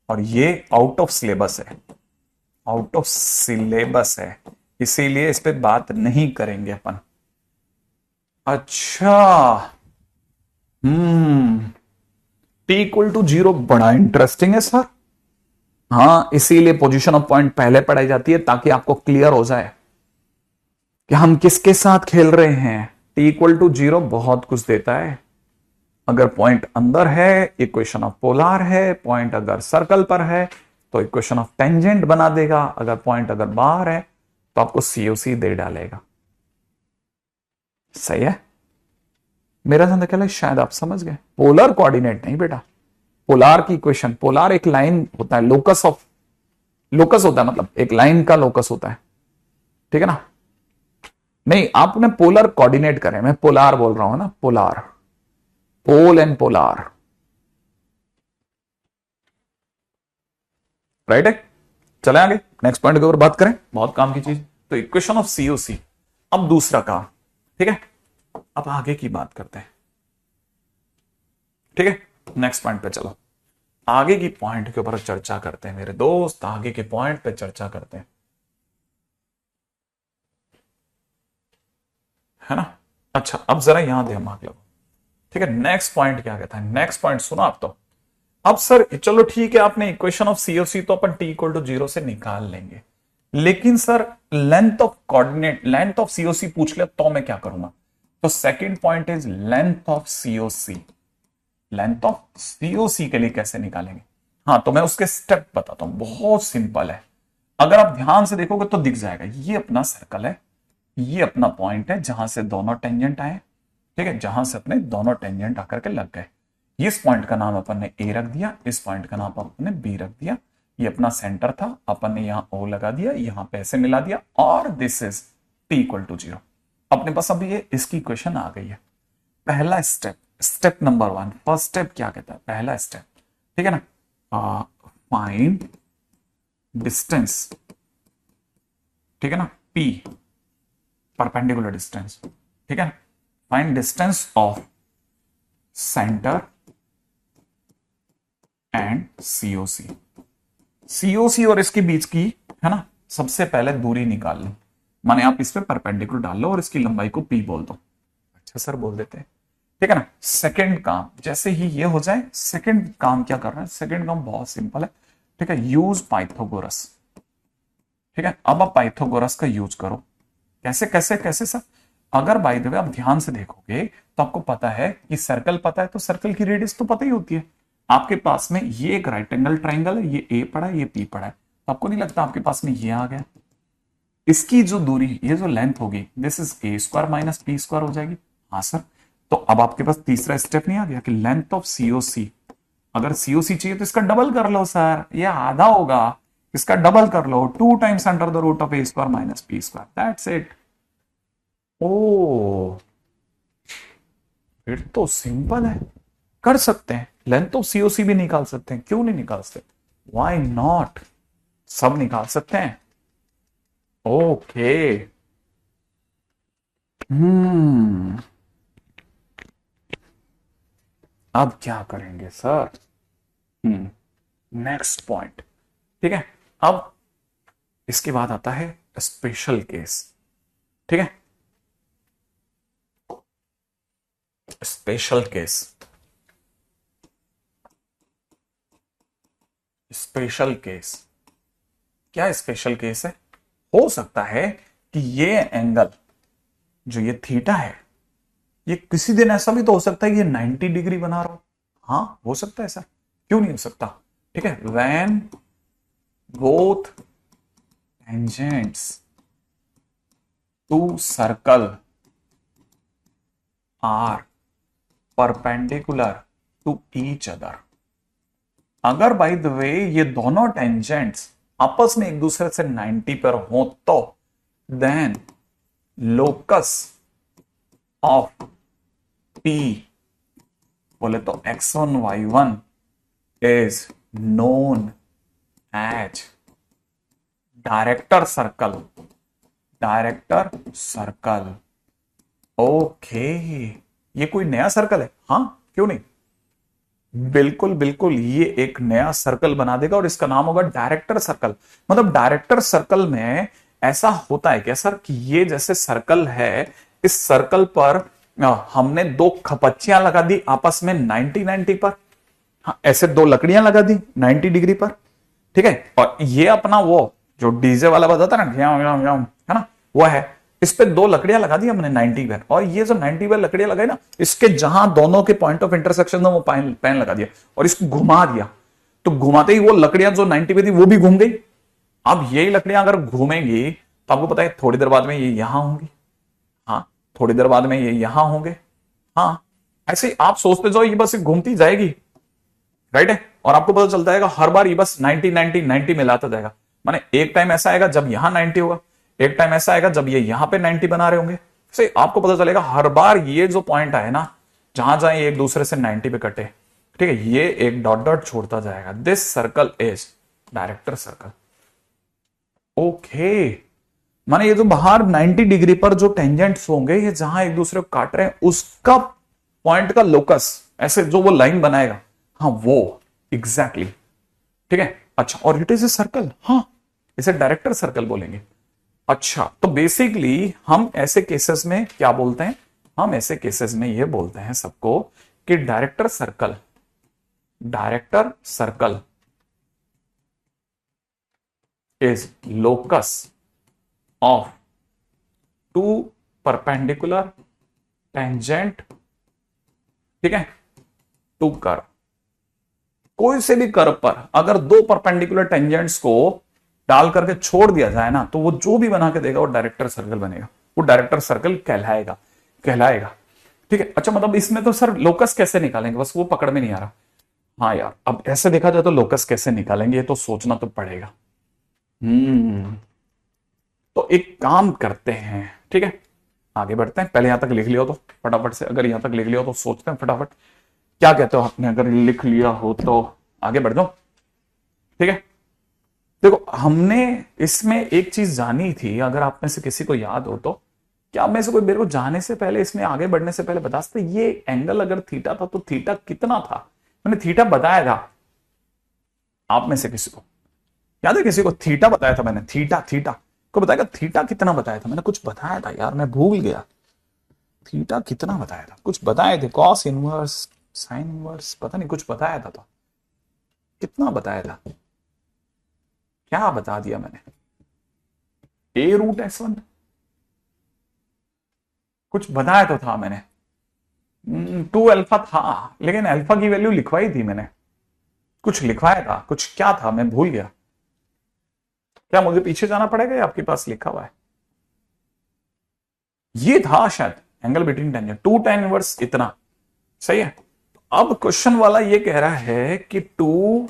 और ये आउट ऑफ सिलेबस है, आउट ऑफ सिलेबस है, इसीलिए इस पे बात नहीं करेंगे अपन। अच्छा, t इक्वल टू 0 बड़ा इंटरेस्टिंग है सर। हाँ, इसीलिए पोजीशन ऑफ पॉइंट पहले पढ़ाई जाती है ताकि आपको क्लियर हो जाए कि हम किसके साथ खेल रहे हैं। t इक्वल टू 0 बहुत कुछ देता है। अगर पॉइंट अंदर है इक्वेशन ऑफ पोलार है, पॉइंट अगर सर्कल पर है तो इक्वेशन ऑफ टेंजेंट बना देगा, अगर पॉइंट अगर बाहर है तो आपको सीओसी दे डालेगा। सही है, मेरा समझ ख्याल है शायद आप समझ गए। पोलर कोऑर्डिनेट नहीं बेटा, पोलार की इक्वेशन, पोलार एक लाइन होता है, लोकस ऑफ, लोकस होता है मतलब एक लाइन का लोकस होता है, ठीक है ना। नहीं, आपने पोलर कोऑर्डिनेट करें, मैं पोलार बोल रहा हूं ना, polar, pole and polar, right है। चले आगे नेक्स्ट पॉइंट के ऊपर बात करें, बहुत काम की चीज। तो इक्वेशन ऑफ सीओसी, अब दूसरा काम, ठीक है। अब आगे की बात करते हैं, ठीक है। नेक्स्ट पॉइंट पे चलो, आगे की पॉइंट के ऊपर चर्चा करते हैं मेरे दोस्त, आगे के पॉइंट पे चर्चा करते हैं, है ना। अच्छा, अब जरा यहां दिमाग लगो, ठीक है। नेक्स्ट पॉइंट क्या कहता है, नेक्स्ट पॉइंट सुनो आप तो। अब सर चलो ठीक है, आपने इक्वेशन ऑफ सीओसी तो अपन t इक्वल टू 0 से निकाल लेंगे, लेकिन sir length of coordinate, length of COC पूछ ले तो मैं क्या करूंगा। तो second point is length of COC, length of COC के लिए कैसे निकालेंगे। हाँ, तो मैं उसके स्टेप बताता हूं, बहुत सिंपल है। अगर आप ध्यान से देखोगे तो दिख जाएगा, ये अपना सर्कल है, ये अपना पॉइंट है जहां से दोनों टेंजेंट आए, ठीक है, जहां से अपने दोनों टेंजेंट आकर के लग गए। इस पॉइंट का नाम अपन ने ए रख दिया, इस पॉइंट का नाम अपन ने बी रख दिया, ये अपना सेंटर था, अपन ने यहां ओ लगा दिया, यहां पे ऐसे मिला दिया, और this is T equal to 0। अपने पास अब ये इसकी इक्वेशन आ गई है। पहला step, step number 1, first step क्या कहता है, पहला स्टेप, ठीक है ना, फाइंड डिस्टेंस, ठीक है ना, पी परपेंडिकुलर डिस्टेंस, ठीक है, find distance of centre and COC, COC और इसके बीच की, है ना, सबसे पहले दूरी निकाल लो, माने आप इस पे परपेंडिकुलर डाल लो और इसकी लंबाई को पी बोल दो। अच्छा सर बोल देते हैं, ठीक है ना। सेकंड काम, जैसे ही ये हो जाए, सेकंड काम क्या करना है, सेकंड काम बहुत सिंपल है, ठीक है, यूज पाइथागोरस, ठीक है। अब आप पाइथागोरस का यूज करो, कैसे कैसे कैसे सर। अगर बाय द वे आप ध्यान से देखोगे तो आपको पता है कि सर्कल पता है, तो सर्कल की रेडियस तो पता ही होती है। आपके पास में ये एक राइट एंगल ट्राइंगल है, ये ए पड़ा है, ये पी पड़ा है, तो आपको नहीं लगता आपके पास में ये आ गया, इसकी जो दूरी, ये जो लेंथ होगी, this is a square minus B square हो जाएगी। हाँ सर, तो अब आपके पास तीसरा स्टेप नहीं आ गया कि लेंथ ऑफ सीओसी, अगर सीओसी चाहिए तो इसका डबल कर लो सर, ये आधा होगा, इसका डबल कर लो, 2 times under the root of A square minus B square, that's it. ओ, फिर तो सिंपल है, कर सकते हैं, लेंथ ऑफ सीओसी भी निकाल सकते हैं, क्यों नहीं निकाल सकते, व्हाई नॉट, सब निकाल सकते हैं। ओके, अब क्या करेंगे सर, नेक्स्ट पॉइंट, ठीक है। अब इसके बाद आता है स्पेशल केस, ठीक है, स्पेशल केस, स्पेशल केस, क्या स्पेशल केस है, हो सकता है कि ये एंगल जो ये थीटा है, ये किसी दिन ऐसा भी तो हो सकता है ये 90 डिग्री बना रहा हो, हाँ हो सकता है ऐसा, क्यों नहीं हो सकता, ठीक है। When both tangents to circle are perpendicular to each other, अगर बाय द वे ये दोनों टेंजेंट्स आपस में एक दूसरे से 90 पर हो तो देन लोकस ऑफ P बोले तो x1 y1 is known as director circle, director circle. Okay, ये कोई नया सर्कल है? हाँ, क्यों नहीं, बिल्कुल बिल्कुल, ये एक नया सर्कल बना देगा और इसका नाम होगा डायरेक्टर सर्कल। मतलब डायरेक्टर सर्कल में ऐसा होता है क्या सर कि ये जैसे सर्कल है, इस सर्कल पर हमने दो खपच्चियां लगा दी आपस में 90-90 पर। हाँ, ऐसे दो लकड़ियां लगा दी 90 डिग्री पर, ठीक है। और ये अपना वो जो डीजे वाला बजाता है ना, है ना, वो है। इस पे दो लकड़ियां लगा दी हमने 90 पर, और ये जो 90 पर लकड़ियां लगाई ना, इसके जहां दोनों के पॉइंट ऑफ इंटरसेक्शन है वो पेन लगा दिया और इसको घुमा दिया। तो घुमाते ही वो लकड़ियां जो 90 पे थी वो भी घूम गई। अब यही लकड़ियां अगर घूमेंगी तो आपको पता है थोड़ी देर बाद में ये यहां होंगी, हाँ, थोड़ी देर बाद में ये यहां होंगे, हाँ। ऐसे ही आप सोचते जाओ, ये बस घूमती जाएगी, राइट है। और आपको पता चलता है हर बार ये बस 90-90-90 मिलाता जाएगा। माने एक टाइम ऐसा आएगा जब यहां 90 होगा, एक टाइम ऐसा आएगा जब ये यहां पे 90 बना रहे होंगे। से आपको पता चलेगा हर बार ये जो पॉइंट आए ना, जहां जहां एक दूसरे से 90 पे कटे, ठीक है, ये एक डॉट डॉट छोड़ता जाएगा। This circle is director circle. Okay, माने ये जो बाहर 90 डिग्री पर जो टेंजेंट्स होंगे, ये जहां एक दूसरे को काट रहे हैं, उसका पॉइंट का लोकस, ऐसे जो वो लाइन बनाएगा, हाँ वो एग्जैक्टली ठीक है। अच्छा, और इट इज ए सर्कल, हाँ, इसे डायरेक्टर सर्कल बोलेंगे। अच्छा, तो बेसिकली हम ऐसे केसेस में क्या बोलते हैं, हम ऐसे केसेस में ये बोलते हैं सबको कि director circle, director circle is locus of two perpendicular tangent, ठीक है, टू कर्व। कोई से भी कर्व पर अगर दो परपेंडिकुलर टेंजेंट्स को डाल करके छोड़ दिया जाए ना, तो वो जो भी बना के देगा वो डायरेक्टर सर्कल बनेगा, वो डायरेक्टर सर्कल कहलाएगा, कहलाएगा, ठीक है। अच्छा, मतलब इसमें तो सर लोकस कैसे निकालेंगे, बस वो पकड़ में नहीं आ रहा। हाँ यार, अब ऐसे देखा जाए तो लोकस कैसे निकालेंगे, ये तो सोचना तो पड़ेगा। तो एक काम करते हैं, ठीक है, आगे बढ़ते हैं। पहले यहां तक लिख लिया हो तो फटाफट से, अगर यहां तक लिख लिया हो तो सोचते हैं फटाफट, क्या कहते हो आपने, अगर लिख लिया हो तो आगे बढ़ जाओ, ठीक है। देखो, हमने इसमें एक चीज जानी थी, अगर आप में से किसी को याद हो तो, क्या आप में से कोई मेरे को जाने से पहले, इसमें आगे बढ़ने से पहले बता सकते, ये एंगल अगर थीटा था तो थीटा कितना था? मैंने थीटा बताया था, आप में से किसी को याद है? किसी को थीटा बताया था मैंने, थीटा, थीटा को बताएगा, थीटा कितना बताया था मैंने? कुछ बताया था यार, मैं भूल गया, थीटा कितना बताया था, कुछ बताए थे, कॉस इनवर्स, साइन इनवर्स, पता नहीं कुछ बताया था, तो कितना बताया था, क्या बता दिया मैंने? a√s1 कुछ बताया तो था मैंने, 2 अल्फा था, लेकिन अल्फा की वैल्यू लिखवाई थी मैंने, कुछ लिखवाया था, कुछ क्या था मैं भूल गया। क्या मुझे पीछे जाना पड़ेगा या आपके पास लिखा हुआ है? ये था शायद angle between tangent, 2 tan inverse इतना, सही है। अब क्वेश्चन वाला ये कह रहा है कि 2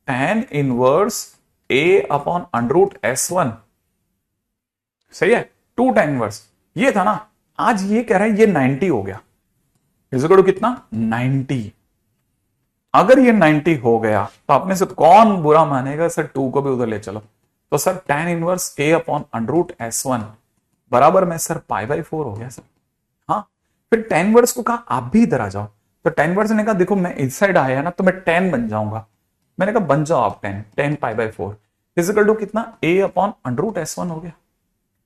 tan इनवर्स a/√s1, सही है, 2 tan इनवर्स ये था ना। आज ये कह रहा है ये 90 हो गया, इक्वल टू कितना, 90। अगर ये 90 हो गया तो आप में से कौन बुरा मानेगा सर 2 को भी उधर ले चलो, तो सर tan इनवर्स a/√s1 बराबर में सर π/4 हो गया सर। हाँ, फिर tan इनवर्स को कहा आप भी इधर आ जाओ, तो tan इनवर्स ने कहा देखो मैं इस साइड आया ना तो मैं tan बन जाऊंगा, मैंने कहा बन जाओ आप tan π/4 इक्वल टू कितना, a/√s1 हो गया।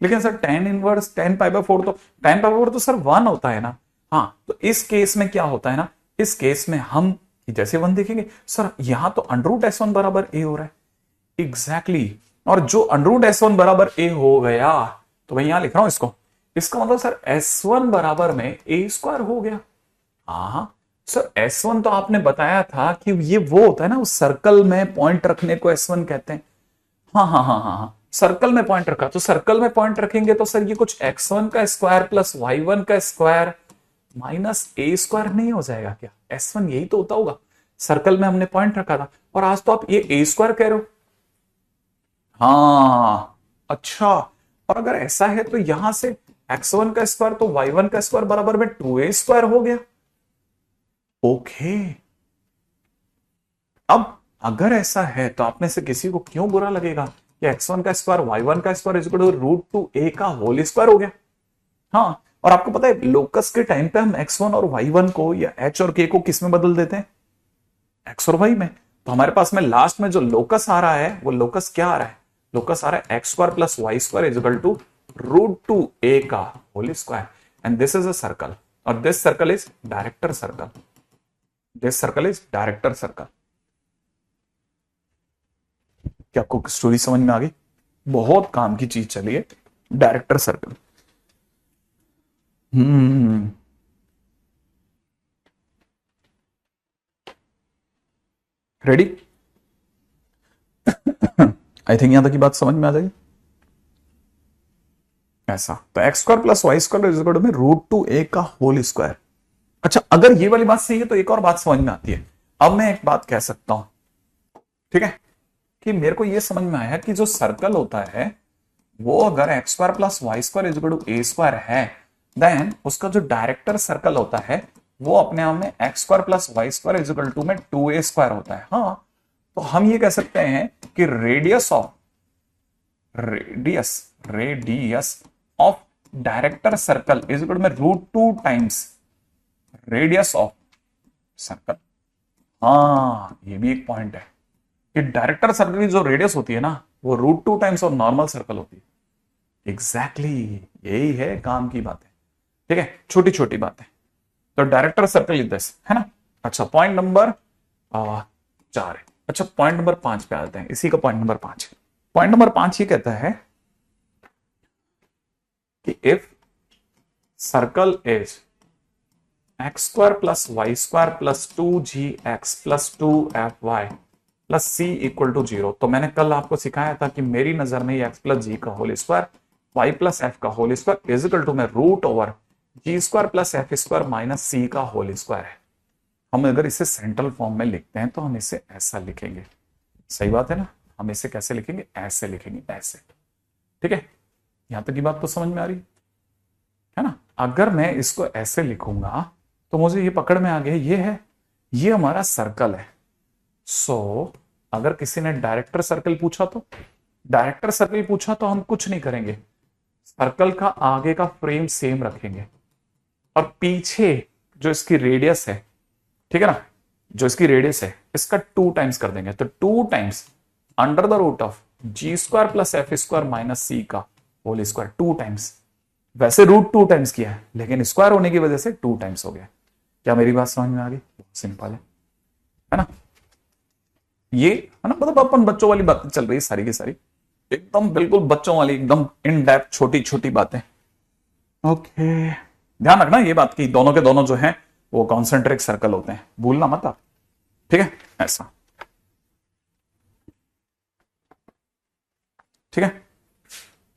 लेकिन सर tan इनवर्स tan π/4 तो tan π/4 तो सर 1 होता है ना। हाँ, तो इस केस में क्या होता है ना, इस केस में हम जैसे 1 देखेंगे सर, यहां तो √s1 बराबर a हो रहा है, एग्जैक्टली और जो √s1 बराबर a हो गया, तो मैं यहां लिख रहा हूं इसको, इसका मतलब सर s1 बराबर में a² हो गया। हाँ सर, s1 तो आपने बताया था कि ये वो होता है ना, उस सर्कल में पॉइंट रखने को s1 कहते हैं। हाँ हाँ हाँ हाँ हाँ, सर्कल में पॉइंट रखा, तो सर्कल में पॉइंट रखेंगे तो सर ये कुछ x1 का स्क्वायर प्लस y1 का स्क्वायर माइनस a² नहीं हो जाएगा क्या? s1 यही तो होता होगा, सर्कल में हमने पॉइंट रखा था, और आज तो आप ये a² कह रहे हो। हाँ अच्छा, और अगर ऐसा है तो यहां से x1 का स्क्वायर तो y1 का स्क्वायर बराबर में 2a² हो गया। ओके, अब अगर ऐसा है तो आप में से किसी को क्यों बुरा लगेगा कि x1 का स्क्वायर y1 का square is equal to root two A का होल स्क्वायर हो गया। हाँ, और आपको पता है लोकस के टाइम पे हम x1 और y1 को या h और k को किस में बदल देते हैं? x और y में। तो हमारे पास में लास्ट में जो लोकस आ रहा है वो लोकस क्या आ रहा है? लोकस आ रहा है x square plus y square is equal to root two A का whole square, and this is a circle, और this circle is director circle, this circle is director circle. क्या आपको स्टोरी समझ में आ गई? बहुत काम की चीज चली है director circle. Ready? I think यहां तक की बात समझ में आ जाएगी। ऐसा तो x square plus y square is equal to root two A का होल स्क्वायर। अच्छा, अगर ये वाली बात सही है तो एक और बात समझ में आती है। अब मैं एक बात कह सकता हूं, ठीक है, कि मेरे को यह समझ में आया कि जो सर्कल होता है वो अगर x square plus y square is equal to a square है, देन उसका जो डायरेक्टर सर्कल होता है वो अपने आप में x square plus y square is equal to में टू ए स्क्वायर होता है। हाँ, तो हम ये कह सकते हैं कि radius of director circle is equal में root two times radius of circle. हाँ, ये भी एक पॉइंट है कि डायरेक्टर सर्कल की जो रेडियस होती है ना वो root two times of normal circle होती है। एग्जैक्टली यही है काम की बात है। ठीक है, छोटी छोटी बातें। तो डायरेक्टर सर्कल इज दिस, है ना। अच्छा, पॉइंट नंबर 4 है। अच्छा, पॉइंट नंबर 5 पे आते हैं, इसी का पॉइंट नंबर 5। पॉइंट नंबर 5 ये कहता है कि if circle is x square plus y square plus two g x plus two f y plus c equal to 0, तो मैंने कल आपको सिखाया था कि मेरी नजर में एक्स प्लस जी का whole square y plus F का whole square is equal to में root over G square plus F square minus C का होल स्क्वायर है। हम अगर इसे सेंट्रल फॉर्म में लिखते हैं तो हम इसे ऐसा लिखेंगे। सही बात है ना। हम इसे कैसे लिखेंगे? ऐसे लिखेंगे, ऐसे। ठीक है, यहां तक की बात तो समझ में आ रही है ना। अगर मैं इसको ऐसे लिखूंगा तो मुझे ये पकड़ में आ गया, ये है, ये हमारा सर्कल है। सो अगर किसी ने डायरेक्टर सर्कल पूछा तो हम कुछ नहीं करेंगे, सर्कल का आगे का फ्रेम सेम रखेंगे और पीछे जो इसकी रेडियस है, ठीक है ना, जो इसकी रेडियस है इसका 2 टाइम्स कर देंगे। तो 2 times under the root of G square plus F square minus C का होल स्क्वायर, 2 टाइम्स। वैसे रूट 2 टाइम्स किया है लेकिन स्क्वायर होने की वजह से 2 टाइम्स हो गया। क्या मेरी बात समझ में आ गई? सिंपल है ना। ये है ना, मतलब अपन बच्चों वाली बातें चल रही है सारी की सारी, एकदम बिल्कुल बच्चों वाली, एकदम इन डेप्थ छोटी छोटी बातें। ओके, ध्यान रखना ये बात की दोनों के दोनों जो हैं वो कॉन्सेंट्रिक सर्कल होते हैं, भूलना मत आप। ठीक है, ऐसा। ठीक है,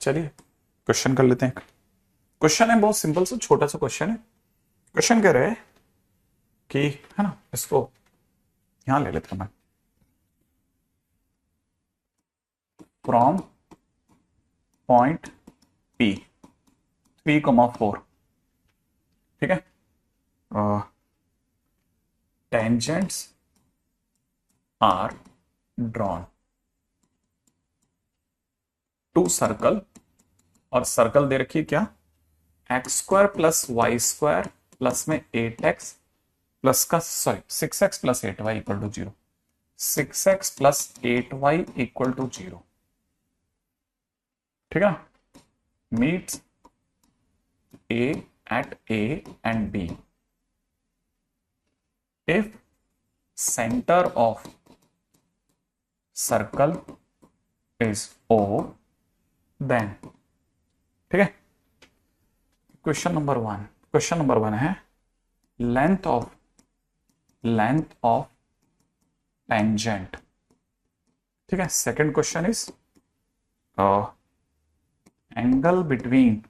चलिए क्वेश्चन कर लेते हैं। क्वेश्चन है बहुत सिंपल सा, छोटा सा क्वेश्चन है। क्वेश्चन कह रहे हैं कि, है ना, इसको यहां ले लेते हैं मैं, फ्रॉम पॉइंट P 3,4, ठीक है, tangents are drawn to circle, और सर्कल दे रखी है क्या? X square plus y square plus में 8x प्लस का, sorry 6x plus 8y equal to 0, 6x plus 8y equal to 0। ठीक है, meets A at A and B if center of circle is O, then, ठीक है। Question number one है length of tangent. ठीक है, second question is angle between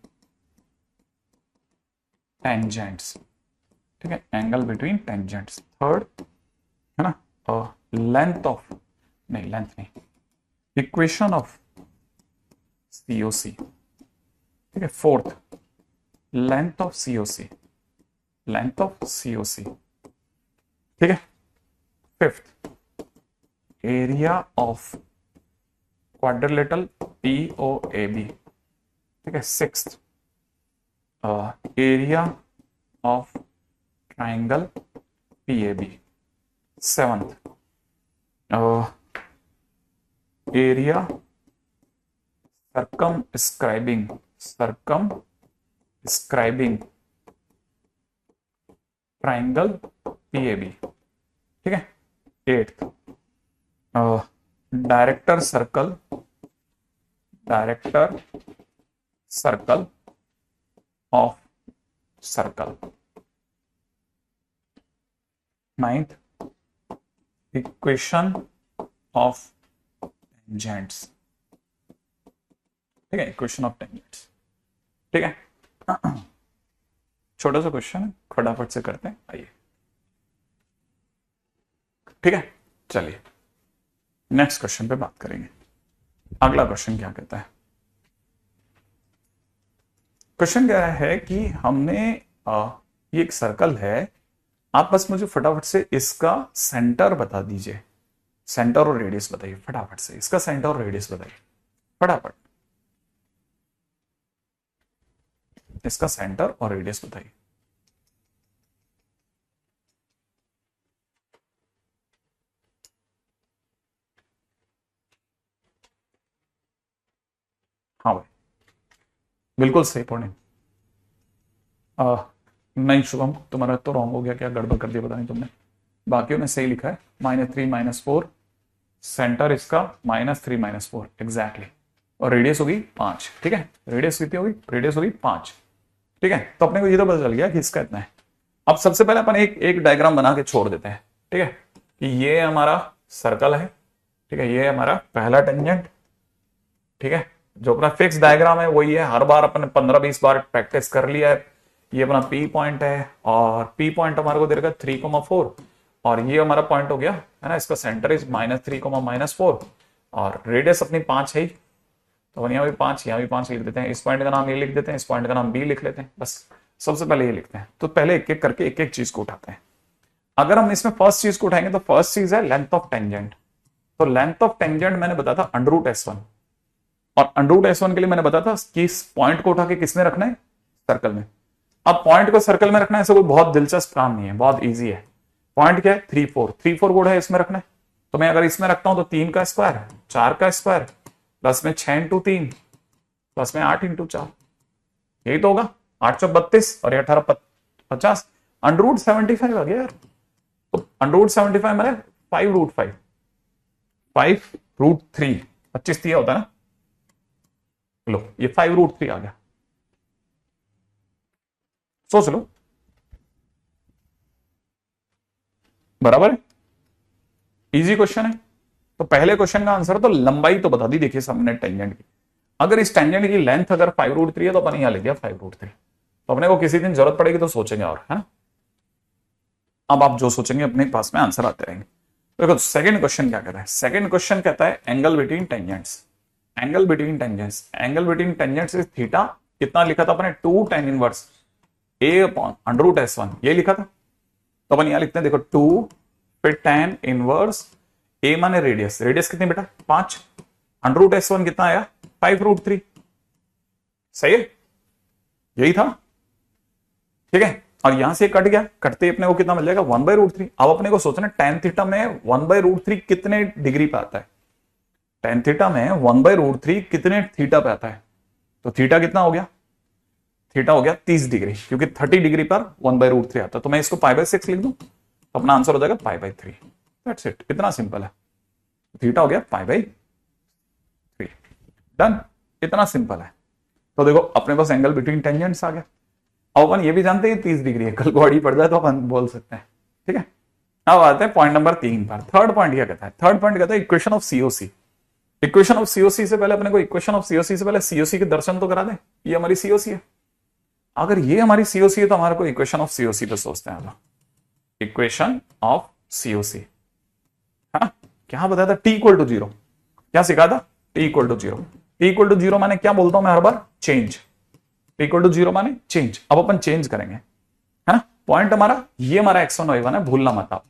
tangents. ठीक है, angle between tangents. Third है ना, लेंथ नहीं, इक्वेशन ऑफ COC। ठीक है, फोर्थ लेंथ ऑफ COC। ठीक है, fifth area of quadrilateral POAB, ठीक है। Sixth, area of triangle PAB। Seventh, area circumscribing triangle PAB, ठीक है। Eighth, director circle of circle. Ninth, equation of tangents, ठीक है, इक्वेशन ऑफ टेंजेंट्स, ठीक है। छोटा सा क्वेश्चन है, फटाफट से करते हैं, आइए, ठीक है। चलिए नेक्स्ट क्वेश्चन पे बात करेंगे। अगला क्वेश्चन क्या कहता है? क्वेश्चन क्या है कि हमने ये एक सर्कल है, आप बस मुझे फटाफट से इसका सेंटर बता दीजिए, सेंटर और रेडियस बताइए फटाफट से, इसका सेंटर और रेडियस बताइए फटाफट, इसका सेंटर और रेडियस बताइए। हाँ भाई, बिल्कुल सही पॉइंट। नहीं शुभम, तुम्हारा तो रॉन्ग हो गया, क्या गड़बड़ कर दिया पता नहीं तुमने, बाकियों ने सही लिखा है, -3 -4, सेंटर इसका -3 -4 एग्जैक्टली, और रेडियस होगी 5, ठीक है। रेडियस कितनी होगी? रेडियस होगी 5, ठीक है। तो अपने को ये तो पता चल गया कि इसका इतना है। अब सबसे पहले अपन एक डायग्राम बना के छोड़ देते हैं, ठीक है, कि ये हमारा सर्कल है, ठीक है, ये हमारा पहला टेंजेंट, ठीक है। जो अपना फिक्स डायग्राम है वही है, हर बार अपन 15-20 बार प्रैक्टिस कर लिया है। ये अपना P पॉइंट है, और P पॉइंट हमारे को दे रखा 3,4, और ये हमारा पॉइंट हो गया है ना, इसका सेंटर इज -3, -4, और रेडियस अपनी 5 है, तो यहाँ भी 5, यहाँ भी 5 लिख देते हैं। इस पॉइंट का नाम ये लिख देते हैं, इस पॉइंट का नाम B लिख लेते हैं, बस सबसे पहले ये लिखते हैं। तो पहले एक एक करके एक एक चीज को उठाते हैं। अगर हम इसमें फर्स्ट चीज को उठाएंगे तो फर्स्ट चीज है लेंथ ऑफ टेंजेंट। तो लेंथ ऑफ टेंजेंट मैंने बताया था √S1, और √S1 के लिए मैंने बताया था कि इस पॉइंट को उठा के किसमें रखना है? सर्कल में। अब पॉइंट को सर्कल में रखना है, ऐसा कोई बहुत दिलचस्प काम नहीं है, बहुत ईजी है। पॉइंट क्या है? 3 4 को है इसमें रखना है, तो मैं अगर इसमें रखता हूं तो 3 का स्क्वायर, 4 का स्क्वायर, प्लस में 6 × 3, प्लस में 8 × 4, यही तो होगा। 8 × 32 और 18 50, √75 आ गया यार। तो √75 मैंने 5√5, 5√3, 25 दिया होता है ना, लो ये 5√3 आ गया। सोच लो, बराबर है, इजी क्वेश्चन है। तो पहले क्वेश्चन का आंसर तो लंबाई तो बता दी, देखिए सामने टेंजेंट की, अगर इस टेंजेंट की लेंथ अगर 5√3 है तो अपन यहां ले दिया 5√3। तो अपने को किसी दिन जरूरत पड़ेगी तो सोचेंगे, और है ना, अब आप जो सोचेंगे अपने पास में आंसर आते रहेंगे। तो देखो सेकंड क्वेश्चन क्या कहता है? सेकंड क्वेश्चन कहता है angle between tangents, angle between tangents, angle between tangents is theta. कितना लिखा था अपने? 2 tan इनवर्स A/√S1, ये लिखा था। तो अपन यहां लिखते हैं, देखो 2 फिर tan इनवर्स A माने रेडियस, रेडियस कितनी बेटा? 5, √S1 कितना आया? 5√3, सही है, यही था, ठीक है। और यहां से कट गया, कटते ही अपने को कितना मिल जाएगा? 1/√3। अब अपने को सोचना tan थीटा में 1/√3 कितने डिग्री पे आता है? tan थीटा में 1/√3 कितने थीटा पे आता है? तो थीटा कितना हो गया? थीटा हो गया 30 डिग्री, क्योंकि 30 डिग्री पर 1/√3 आता है। तो मैं इसको π/6 लिख दूं, तो अपना आंसर हो जाएगा π/3। दैट्स इट, इतना सिंपल है। थीटा हो गया π/3, डन, इतना सिंपल है। तो देखो अपने पास एंगल बिटवीन टेंजेंट्स आ गया। अब अपन ये भी जानते हैं 30 डिग्री है, कल को अड़ी पड़ जाए तो अपन बोल सकते हैं, ठीक है। अब आते हैं पॉइंट नंबर 3 पर। थर्ड पॉइंट क्या कहता है? थर्ड पॉइंट कहता है equation of COC। Equation of COC से पहले अपने को इक्वेशन ऑफ COC से पहले COC के दर्शन तो करा दें। ये हमारी COC है, अगर ये हमारी COC है तो हमारे को इक्वेशन ऑफ COC पे सोचते हैं। इक्वेशन ऑफ COC है ना, क्या बताया था? T = 0, क्या सिखा था? T = 0। T = 0 माने क्या बोलता हूं मैं हर बार? चेंज। T = 0 माने चेंज। अब अपन चेंज करेंगे, है ना। पॉइंट हमारा ये हमारा x1 y1 है, भूलना मत आप,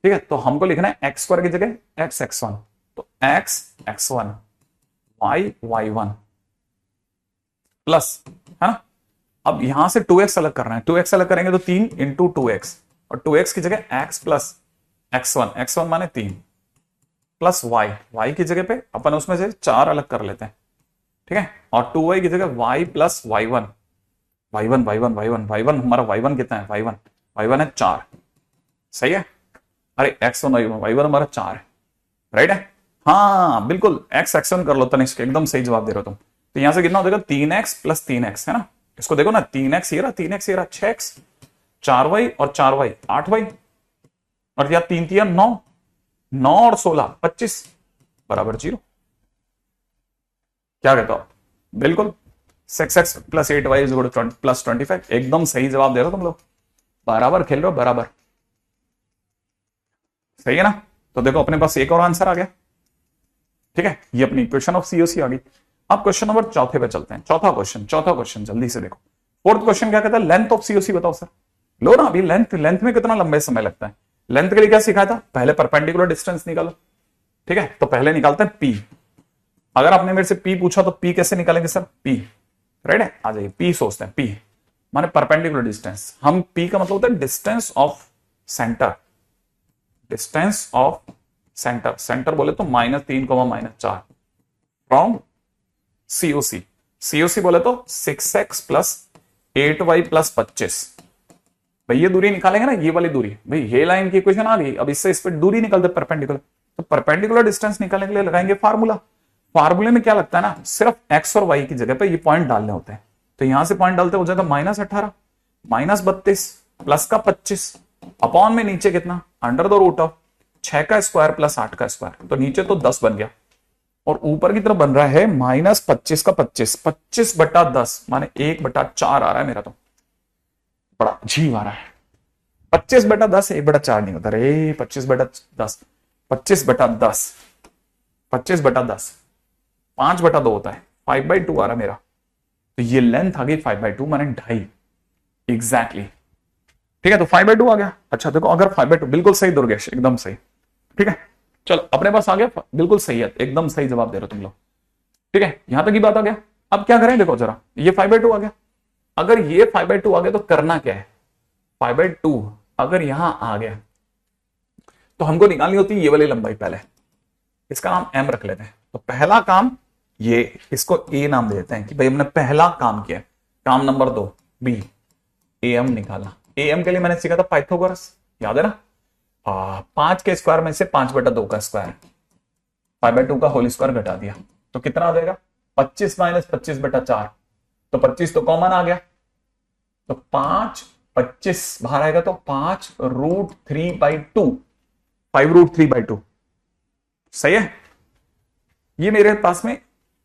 ठीक है। तो हमको लिखना है x² की जगह x x1, तो x x1 y1 प्लस, है ना। अब यहां से 2x अलग कर रहे हैं, 2x अलग करेंगे तो 3 इंटू 2x, और 2x की जगह x प्लस x1, x1 माने 3 प्लस y की जगह पे अपन उसमें से 4 अलग कर लेते हैं, ठीक है। और 2y की जगह y प्लस y1, y1 हमारा y1 कितना है, y1 है 4, सही है। अरे x1 y1 हमारा 4 है, राइट है। हाँ बिल्कुल, x1 कर लो तनिष्क, एकदम सही जवाब दे रहे हो तुम। तो यहां से कितना हो जाएगा, 3x प्लस 3x, है ना। इसको देखो ना, 3x ये रहा, 3x ये रहा, 6x, 4y और 4y 8y, और या 3 3 9, 9 और 16 25 बराबर 0। क्या कहते हो, बिल्कुल 6x plus 8y is equal to plus 25, एकदम सही जवाब दे रहे हो तुम लोग, बराबर खेल रहे हो, बराबर सही है ना। तो देखो अपने पास एक और आंसर आ गया, ठीक है। ये अपनी इक्वेशन ऑफ सीओसी आ गई। अब क्वेश्चन नंबर चौथे पे चलते हैं, चौथा क्वेश्चन जल्दी से देखो। फोर्थ क्वेश्चन क्या कहता है, लेंथ ऑफ सीओसी बताओ सर। लो ना, अभी लेंथ में कितना लंबे समय लगता है। लेंथ के लिए क्या सिखाया था, पहले परपेंडिकुलर डिस्टेंस निकालो, ठीक है। तो पहले निकालते हैं पी। अगर आपने मेरे से पी पूछा तो पी कैसे निकालेंगे सर, पी, राइट है, आ जाइए। पी सोचते हैं, पी माने परपेंडिकुलर डिस्टेंस। हम पी का मतलब होता है distance of centre, distance of centre, centre बोले तो -3, -4 फ्रॉम सीओसी, सीओसी बोले तो 6x प्लस 8y प्लस 25। भाई ये दूरी निकालेंगे ना, ये वाली दूरी, भाई ये लाइन की इक्वेशन आ गई। अब इससे इस पर दूरी निकालते परपेंडिकुलर, तो परपेंडिकुलर डिस्टेंस निकालने के लिए लगाएंगे फार्मूला। फार्मूले में क्या लगता है ना, सिर्फ x और y की जगह पे ये पॉइंट डालने होते हैं। तो यहां से पॉइंट डालते हो जाएगा -18 -32 प्लस का 25 अपॉन में नीचे कितना, अंडर द रूट ऑफ 6 का स्क्वायर प्लस 8 का स्क्वायर, तो नीचे तो 10 बन गया, और ऊपर की तरफ बन रहा है -25 का 25, 25/10 माने 1/4 आ रहा है मेरा, तो बड़ा अजीब आ रहा है। 25/10 1/4 नहीं होता रे, 25/10 25/10 25/10 5/2 होता है, 5/2 आ रहा मेरा। तो ये लेंथ आ गई 5/2 माने 2.5 एग्जैक्टली, ठीक है। तो 5/2 आ गया। अच्छा देखो, अगर 5/2 बिल्कुल सही दुर्गेश, एकदम सही, ठीक है। चलो अपने पास आ गया, बिल्कुल सही है, एकदम सही जवाब दे रहे हो तुम लोग, ठीक है। यहां तक की बात आ गया। अब क्या करें, देखो जरा, ये 5/2 आ गया। अगर ये 5/2 आ गया तो करना क्या है, 5/2 अगर यहां आ गया तो हमको निकालनी होती है ये वाली लंबाई। पहले इसका नाम m रख लेते हैं। तो पहला काम ये, इसको a नाम दे देते हैं कि भाई हमने पहला काम किया। काम नंबर 2 b, am निकाला। am के लिए मैंने सीखा था पाइथागोरस, याद है ना। 5 के स्क्वायर में से 5/2 का स्क्वायर, 5/2 का होल स्क्वायर घटा दिया, तो कितना आ जाएगा, 25 माइनस 25/4, तो 25 तो कॉमन आ गया, तो 5 25 बाहर आएगा, तो 5√3/2, 5√3/2, सही है। ये मेरे पास में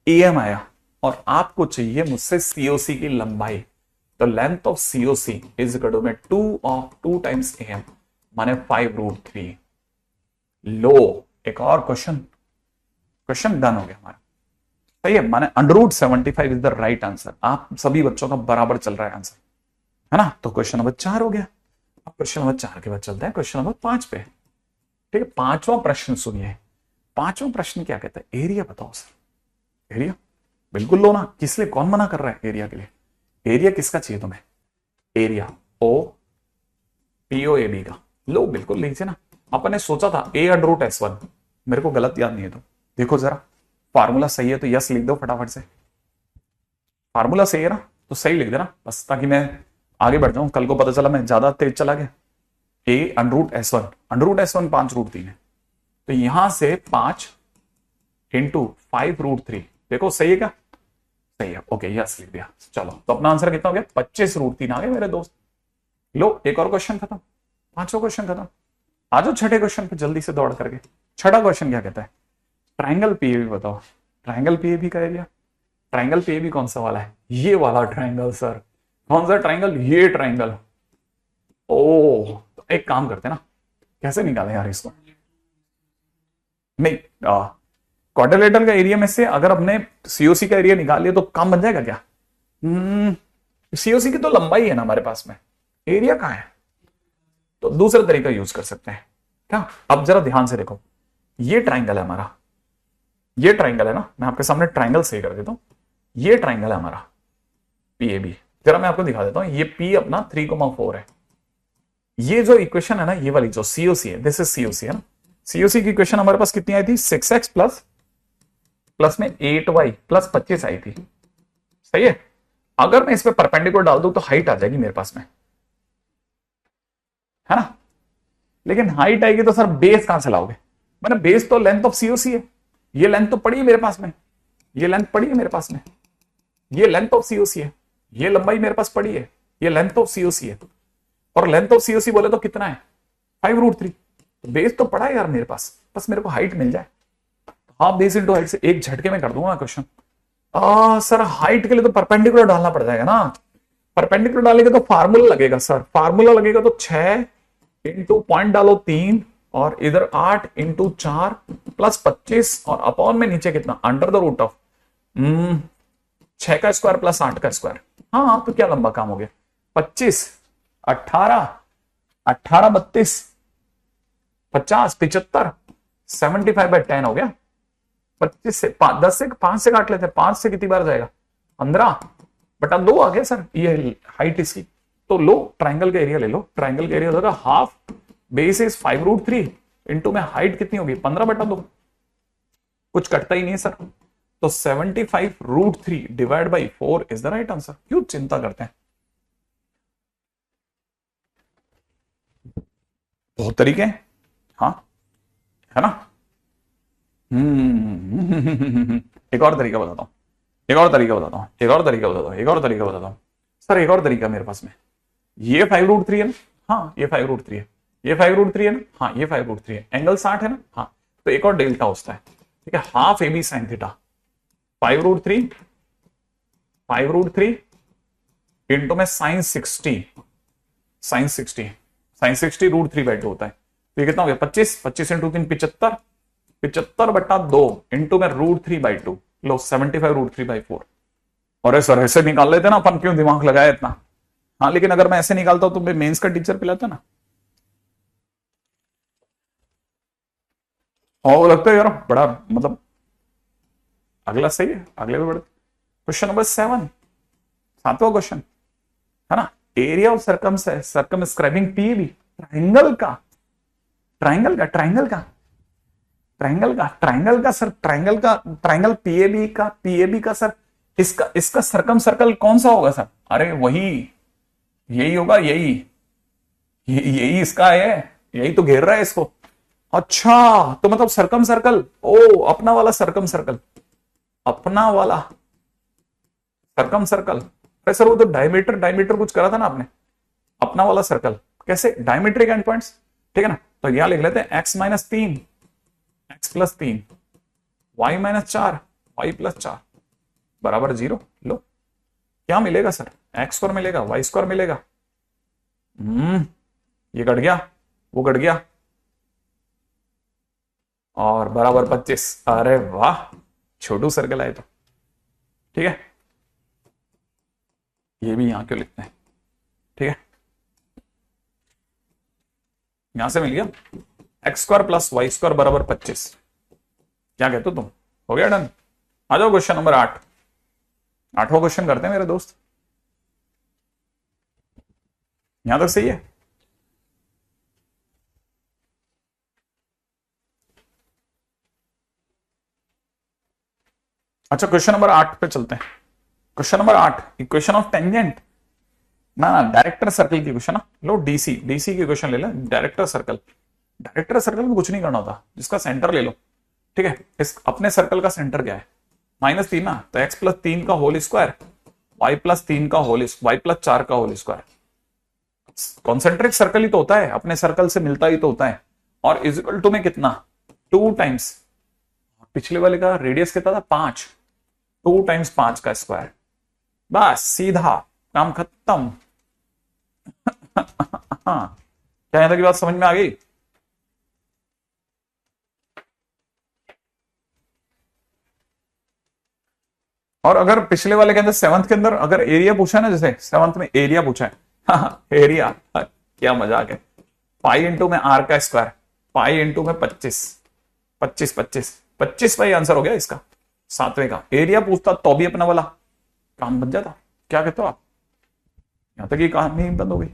am आया, और आपको चाहिए मुझसे सीओसी की लंबाई। तो length of COC is equal to में 2 टाइम्स am माने 5√3। लो एक और क्वेश्चन डन हो गया हमारा, सही है। माने √75 इज द राइट आंसर। आप सभी बच्चों का बराबर चल रहा है आंसर, है ना। तो क्वेश्चन नंबर 4 हो गया। अब क्वेश्चन नंबर 4 के बाद चलते हैं क्वेश्चन नंबर 5 पे, ठीक है। पांचवा प्रश्न सुनिए। पांचवा प्रश्न क्या कहता है, एरिया बताओ सर। एरिया बिल्कुल लो ना, किस लिए, कौन मना कर रहा है एरिया के लिए। एरिया किसका चाहिए तुम्हें, एरिया POAB का। लो बिल्कुल लीजिए ना। अपन ने सोचा था a√S1, मेरे को गलत याद नहीं है तो देखो जरा, फार्मूला सही है तो यस लिख दो फटाफट से। फार्मूला सही है ना, तो सही लिख देना बस, ताकि मैं आगे बढ़ जाऊं। कल को पता चला मैं ज्यादा तेज चला गया। a√S1, √S1 5√3 है, तो यहां से 5 इंटू 5√3, देखो सही है क्या, सही है, ओके यस लिख दिया। चलो तो अपना आंसर कितना हो गया, 25√3 आ गए मेरे दोस्त। लो एक और क्वेश्चन खत्म, पांचों क्वेश्चन खत्म। आ जाओ छठे क्वेश्चन पे जल्दी से दौड़ करके। छठा क्वेश्चन क्या कहता है, ट्राइंगल पीएबी बताओ। ट्राइंगल पीएबी का एरिया, ट्राइंगल पीएबी कौन सा वाला है, ये वाला ट्राइंगल सर। कौन सा ट्राइंगल, ये ट्राइंगल। ओ तो एक काम करते हैं ना, कैसे निकाले यार इसको, नहीं क्वाड्रिलेटरल का एरिया में से अगर अपने सीओसी का एरिया निकाल लिया तो काम बन जाएगा क्या। सीओसी की तो लंबाई है ना हमारे पास में, एरिया कहां है, तो दूसरा तरीका यूज कर सकते हैं क्या। अब जरा ध्यान से देखो, ये ट्राइंगल है हमारा, ये ट्राइंगल है ना, मैं आपके सामने ट्राइंगल सही कर देता हूं। ये ट्राइंगल है हमारा पीएबी। जरा मैं आपको दिखा देता हूं, ये पी अपना 3,4 है। ये जो इक्वेशन है ना, ये वाली जो सीओसी है, दिस इज सीओसी है ना। सीओसी की इक्वेशन हमारे पास कितनी आई थी? 6x प्लस प्लस में 8y प्लस 25 आई थी। सही है। अगर मैं इस पे परपेंडिकुलर डाल दूं तो हाइट आ जाएगी मेरे पास में, है ना। लेकिन हाइट आएगी तो सर बेस कहां से लाओगे? मैंने बेस तो लेंथ ऑफ सीओसी है, ये लेंथ तो पड़ी है मेरे पास में, ये लेंथ पड़ी है मेरे पास में, ये लेंथ ऑफ सीओसी है, ये लंबाई मेरे पास पड़ी है, ये लेंथ ऑफ सीओसी है। और लेंथ ऑफ सीओसी बोले तो कितना है? 5√3। तो बेस तो पड़ा है यार मेरे पास, बस मेरे को हाइट मिल जाए। हाफ बेस इंटू हाइट से एक झटके में कर दूंगा क्वेश्चन। सर हाइट के लिए तो परपेंडिकुलर डालना पड़ जाएगा ना। परपेंडिकुलर डालेंगे तो फार्मूला लगेगा सर, फार्मूला लगेगा तो 6 इंटू पॉइंट डालो 3 और इधर 8 इंटू 4 प्लस 25 और अपॉन में नीचे कितना? अंडर द रूट ऑफ 6 का स्क्वायर प्लस 8 का स्क्वायर। हाँ तो क्या लंबा काम हो गया? 25 18 18 32 50 75 75/10 हो गया। 25 से 10 से 5 से काट लेते हैं, 5 से कितनी बार जाएगा? 15/2 आ गया सर ये हाइट इसकी। तो लो ट्राइंगल का एरिया ले लो, ट्राइंगल का एरिया होगा हाफ बेस इज 5√3 इंटू में हाइट कितनी होगी? 15/2। कुछ कटता ही नहीं है सर। तो 75√3 divide by 4 is the right answer. क्यों चिंता करते हैं? बहुत तरीके हैं, हाँ, है ना। एक और तरीका बताता हूं, एक और तरीका बताता हूं, एक और तरीका बताता हूं, एक और तरीका बताता हूं सर। एक और तरीका मेरे पास में, ये 5√3 है ना, हाँ ये 5√3 है, ये 5√3 है ना, हाँ ये 5√3 है, एंगल 60 है ना, हाँ। तो एक और डेल्टा होता है, ठीक है, half AB sine theta. 5√3 into में साइन 60, साइन 60, साइन 60 √3/2 होता है। तो ये कितना हो गया? 25, 25 इंटू 3 75, 75/2 इंटू में √3/2। लो 75√3/4। और सर ऐसे निकाल लेते ना अपन, क्यों दिमाग लगाया इतना? हाँ लेकिन अगर मैं ऐसे निकालता हूं तो मैं मेंस का टीचर पिलाता ना। और वो लगता है यार बड़ा, मतलब अगला सही है, अगले में बढ़ते। क्वेश्चन नंबर 7, 7वां क्वेश्चन है ना। Area of circumscribing PAB, triangle का, ट्राइंगल का, ट्राइंगल का, ट्राइंगल का, ट्राइंगल का सर, ट्राइंगल का, ट्राइंगल पीएबी का, पीएबी का सर, इसका सर्कम सर्कल कौन सा होगा सर? अरे वही, यही होगा, यही इसका है, यही तो घेर रहा है इसको। अच्छा तो मतलब सर्कम सर्कल, ओ अपना वाला सर्कम सर्कल, अपना वाला सर्कम सर्कल। अरे सर वो तो डायमीटर, डायमीटर कुछ करा था ना आपने, अपना वाला सर्कल कैसे? डायमीट्रिक एंड पॉइंट्स, ठीक है ना। तो यहां लिख लेते हैं x - 3, x + 3, y - 4, y + 4 बराबर 0। लो क्या मिलेगा सर? x² मिलेगा, y² मिलेगा। ये कट गया, वो कट गया, और बराबर 25। अरे वाह, छोटू सर्कल आए तो, ठीक है। ये भी यहां क्यों लिखते हैं, ठीक है। यहां से मिल गया x² + y² बराबर 25। क्या कहते हो तुम? हो गया डन। आ जाओ क्वेश्चन नंबर 8, 8वां क्वेश्चन करते हैं मेरे दोस्त। यहां तक सही है? अच्छा क्वेश्चन नंबर 8 पे चलते हैं। Question number 8, equation of tangent, ना डायरेक्टर सर्कल की क्वेश्चन ना। लो डीसी, डीसी की क्वेश्चन ले लो। डायरेक्टर सर्कल, डायरेक्टर सर्कल में कुछ नहीं करना होता, जिसका सेंटर ले लो, ठीक है। इस अपने सर्कल का सेंटर क्या है? -3 ना, तो x + 3 का होल स्क्वायर, y + 3 का होल, y + 4 का होल स्क्वायर। कॉन्सेंट्रिक सर्कल ही तो होता है, अपने सर्कल से मिलता ही तो होता है। और इक्वल टू में कितना? 2 टाइम्स, पिछले वाले का रेडियस कितना था? 5, 2 टाइम्स 5 का स्क्वायर। बस सीधा काम खत्म। क्या यहां तक की बात समझ में आ गई? और अगर पिछले वाले के अंदर 7th के अंदर अगर एरिया पूछा है ना, जैसे 7th में एरिया पूछा है, एरिया क्या मजाक है। पाई इंटू में r का स्क्वायर, पाई इंटू में 25, 25, 25 25 भाई आंसर हो गया इसका, 7वें का। एरिया पूछता तो भी अपना वाला काम बन जाता। क्या कहते हो आप? यहां तक ये कहानी बंद हो गई।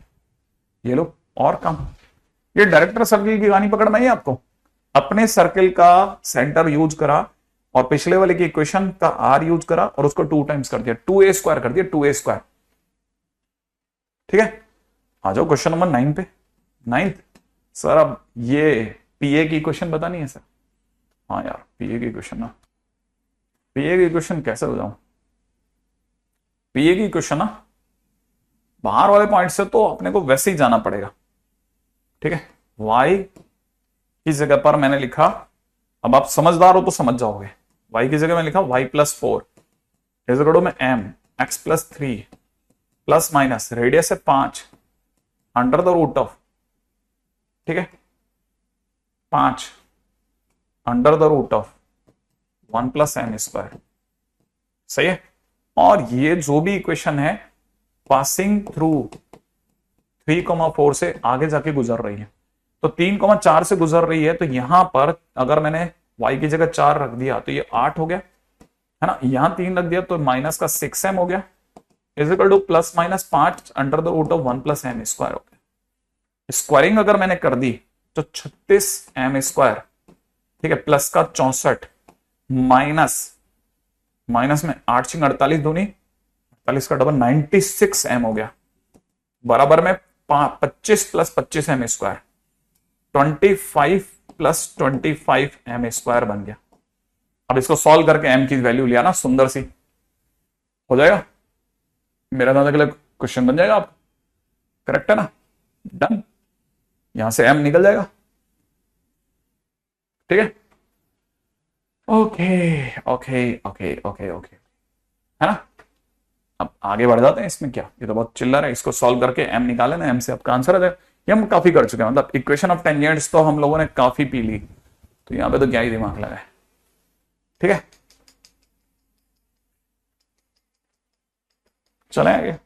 ये लो और काम, ये डायरेक्टर सर्किल की कहानी पकड़ में आई आपको। अपने सर्किल का सेंटर यूज करा और पिछले वाले की इक्वेशन का आर यूज करा और उसको 2 टाइम्स कर दिया, 2a² कर दिया, 2a²। ठीक है, आ जाओ क्वेश्चन नंबर 9 पे। 9th सर, अब ये पीए की इक्वेशन बतानी है सर। हाँ यार, पीए की इक्वेशन ना, पीए की इक्वेशन कैसे हो जाऊं? पीए की इक्वेशन ना बाहर वाले पॉइंट से तो अपने को वैसे ही जाना पड़ेगा। ठीक है, y की जगह पर मैंने लिखा, अब आप समझदार हो तो समझ जाओगे, y की जगह मैंने लिखा y+4 इज इक्वल टू में m x+3 plus minus radius है 5 अंडर द रूट ऑफ, ठीक है, 5 under the root of 1 + m²। सही है। और ये जो भी इक्वेशन है पासिंग थ्रू 3,4 से आगे जाके गुजर रही है, तो 3,4 से गुजर रही है, तो यहां पर अगर मैंने y की जगह 4 रख दिया तो ये 8 हो गया, है ना। यहां 3 रख दिया तो माइनस का 6m हो गया, is equal to +-5 under the root of 1 + m² हो गया। स्क्वायरिंग अगर मैंने कर दी तो 36m², ठीक है, प्लस का 64 माइनस में 8 × 48 दूनी 48 का डबल 96m हो गया, बराबर में 25 + 25m², 25 + 25m² बन गया। अब इसको सॉल्व करके m की वैल्यू लिया ना, सुंदर सी हो जाएगा, मेरा दादा के लिए क्वेश्चन बन जाएगा। आप करेक्ट है ना, डन, यहां से m निकल जाएगा। ठीक है, okay okay okay okay okay, है ना। अब आगे बढ़ जाते हैं इसमें, क्या ये तो बहुत चिल्लर है, इसको सॉल्व करके m निकाले ना, m से आपका आंसर आ जाएगा। ये हम काफी कर चुके हैं, मतलब इक्वेशन ऑफ टेंजेंट्स तो हम लोगों ने काफी पी ली, तो यहां पे तो क्या ही दिमाग लगा है। ठीक है, चलें आगे।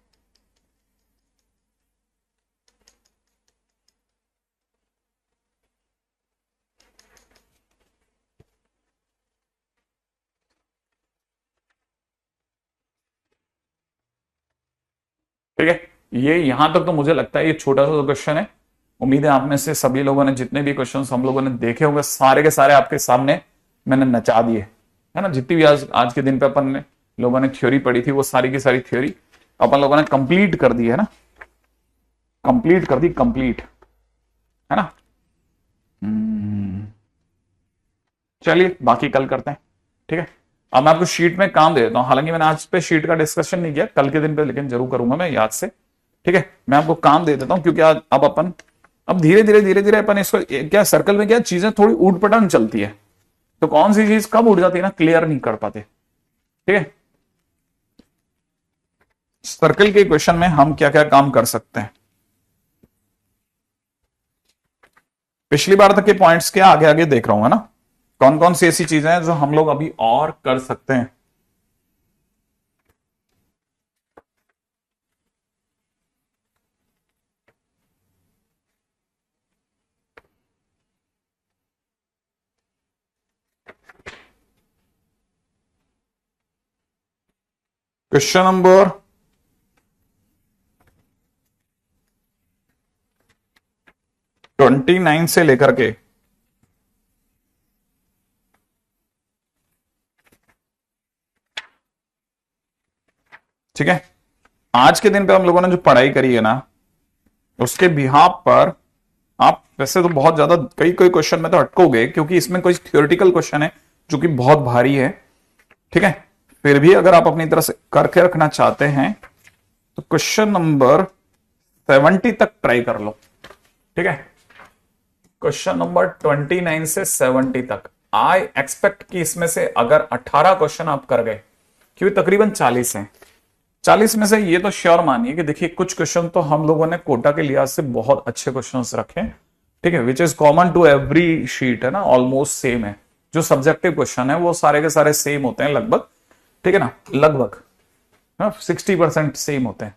ठीक है, ये यहां तक तो मुझे लगता है ये छोटा सा क्वेश्चन है। उम्मीद है आप में से सभी लोगों ने जितने भी क्वेश्चंस हम लोगों ने देखे होंगे सारे के सारे आपके सामने मैंने नचा दिए, है ना। जितनी भी आज के दिन पे अपन ने लोगों ने थ्योरी पढ़ी थी वो सारी की सारी थ्योरी अपन लोगों ने कंप्लीट कर दी है ना, कंप्लीट कर दी, कंप्लीट, है ना। चलिए बाकी कल करते हैं। ठीक है, अब मैं आपको शीट में काम दे देता हूं, हालांकि मैंने आज पे शीट का डिस्कशन नहीं किया, कल के दिन पे लेकिन जरूर करूंगा मैं याद से। ठीक है, मैं आपको काम दे देता हूं, क्योंकि आज अब धीरे धीरे अपन इसको, क्या सर्कल में क्या चीजें थोड़ी ऊट पटांग चलती है, तो कौन सी चीज कब उड़ जाती है ना, क्लियर नहीं कर पाते। ठीक है, सर्कल के क्वेश्चन में हम क्या क्या काम कर सकते हैं, पिछली बार तक के पॉइंट्स के आगे आगे देख रहा हूं, है ना। कौन कौन सी ऐसी चीजें हैं जो हम लोग अभी और कर सकते हैं। क्वेश्चन नंबर 29 से लेकर के ठीक है, आज के दिन पे हम लोगों ने जो पढ़ाई करी है ना, उसके बिहाफ पर आप वैसे तो बहुत ज्यादा कई क्वेश्चन में तो अटकोगे, क्योंकि इसमें कोई थियोरेटिकल क्वेश्चन है जो कि बहुत भारी है। ठीक है, फिर भी अगर आप अपनी तरह से करके रखना चाहते हैं तो क्वेश्चन नंबर 70 तक ट्राई कर लो। ठीक है, क्वेश्चन नंबर 29 से 70 तक आई एक्सपेक्ट कि इसमें से अगर 18 क्वेश्चन आप कर गए, क्योंकि तकरीबन 40 हैं, 40 में से ये तो श्योर मानिए कि देखिए कुछ क्वेश्चन तो हम लोगों ने कोटा के लिहाज से बहुत अच्छे क्वेश्चंस रखे, ठीक है, which is common to every sheet, है ना, ऑलमोस्ट सेम है। जो सब्जेक्टिव क्वेश्चन है वो सारे के सारे सेम होते हैं लगभग, ठीक है ना, लगभग 60% सेम होते हैं।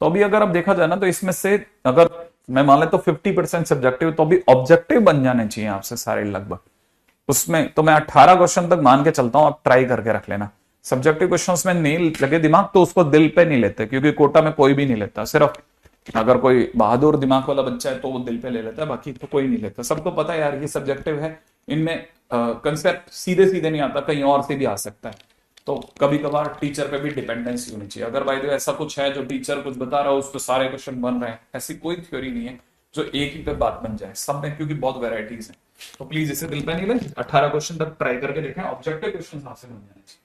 तो अभी अगर अब देखा जाए ना, तो इसमें से अगर मैं मान ले तो 50% सब्जेक्टिव, तो अभी ऑब्जेक्टिव बन जाने चाहिए आपसे सारे लगभग। उसमें तो मैं 18 क्वेश्चन तक मान के चलता हूं, आप ट्राई करके रख लेना। सब्जेक्टिव क्वेश्चंस में नहीं लगे दिमाग तो उसको दिल पे नहीं लेते, क्योंकि कोटा में कोई भी नहीं लेता, सिर्फ अगर कोई बहादुर दिमाग वाला बच्चा है तो वो दिल पे ले लेता है, बाकी तो कोई नहीं लेता। सबको पता है यार ये सब्जेक्टिव है, इनमें कंसेप्ट सीधे सीधे नहीं आता, कहीं और से भी आ सकता है। तो कभी कभार टीचर पे भी डिपेंडेंसी होनी चाहिए। अगर भाई ऐसा कुछ है जो टीचर कुछ बता रहा है उस पर सारे क्वेश्चन बन रहे हैं, ऐसी कोई थ्योरी नहीं है जो एक ही पे बात बन जाए, सब में क्योंकि बहुत वेराइटीज है। तो प्लीज इसे दिल पे नहीं ले, 18 क्वेश्चन तक ट्राई करके देखें, ऑब्जेक्टिव क्वेश्चन आपसे बन जाने चाहिए।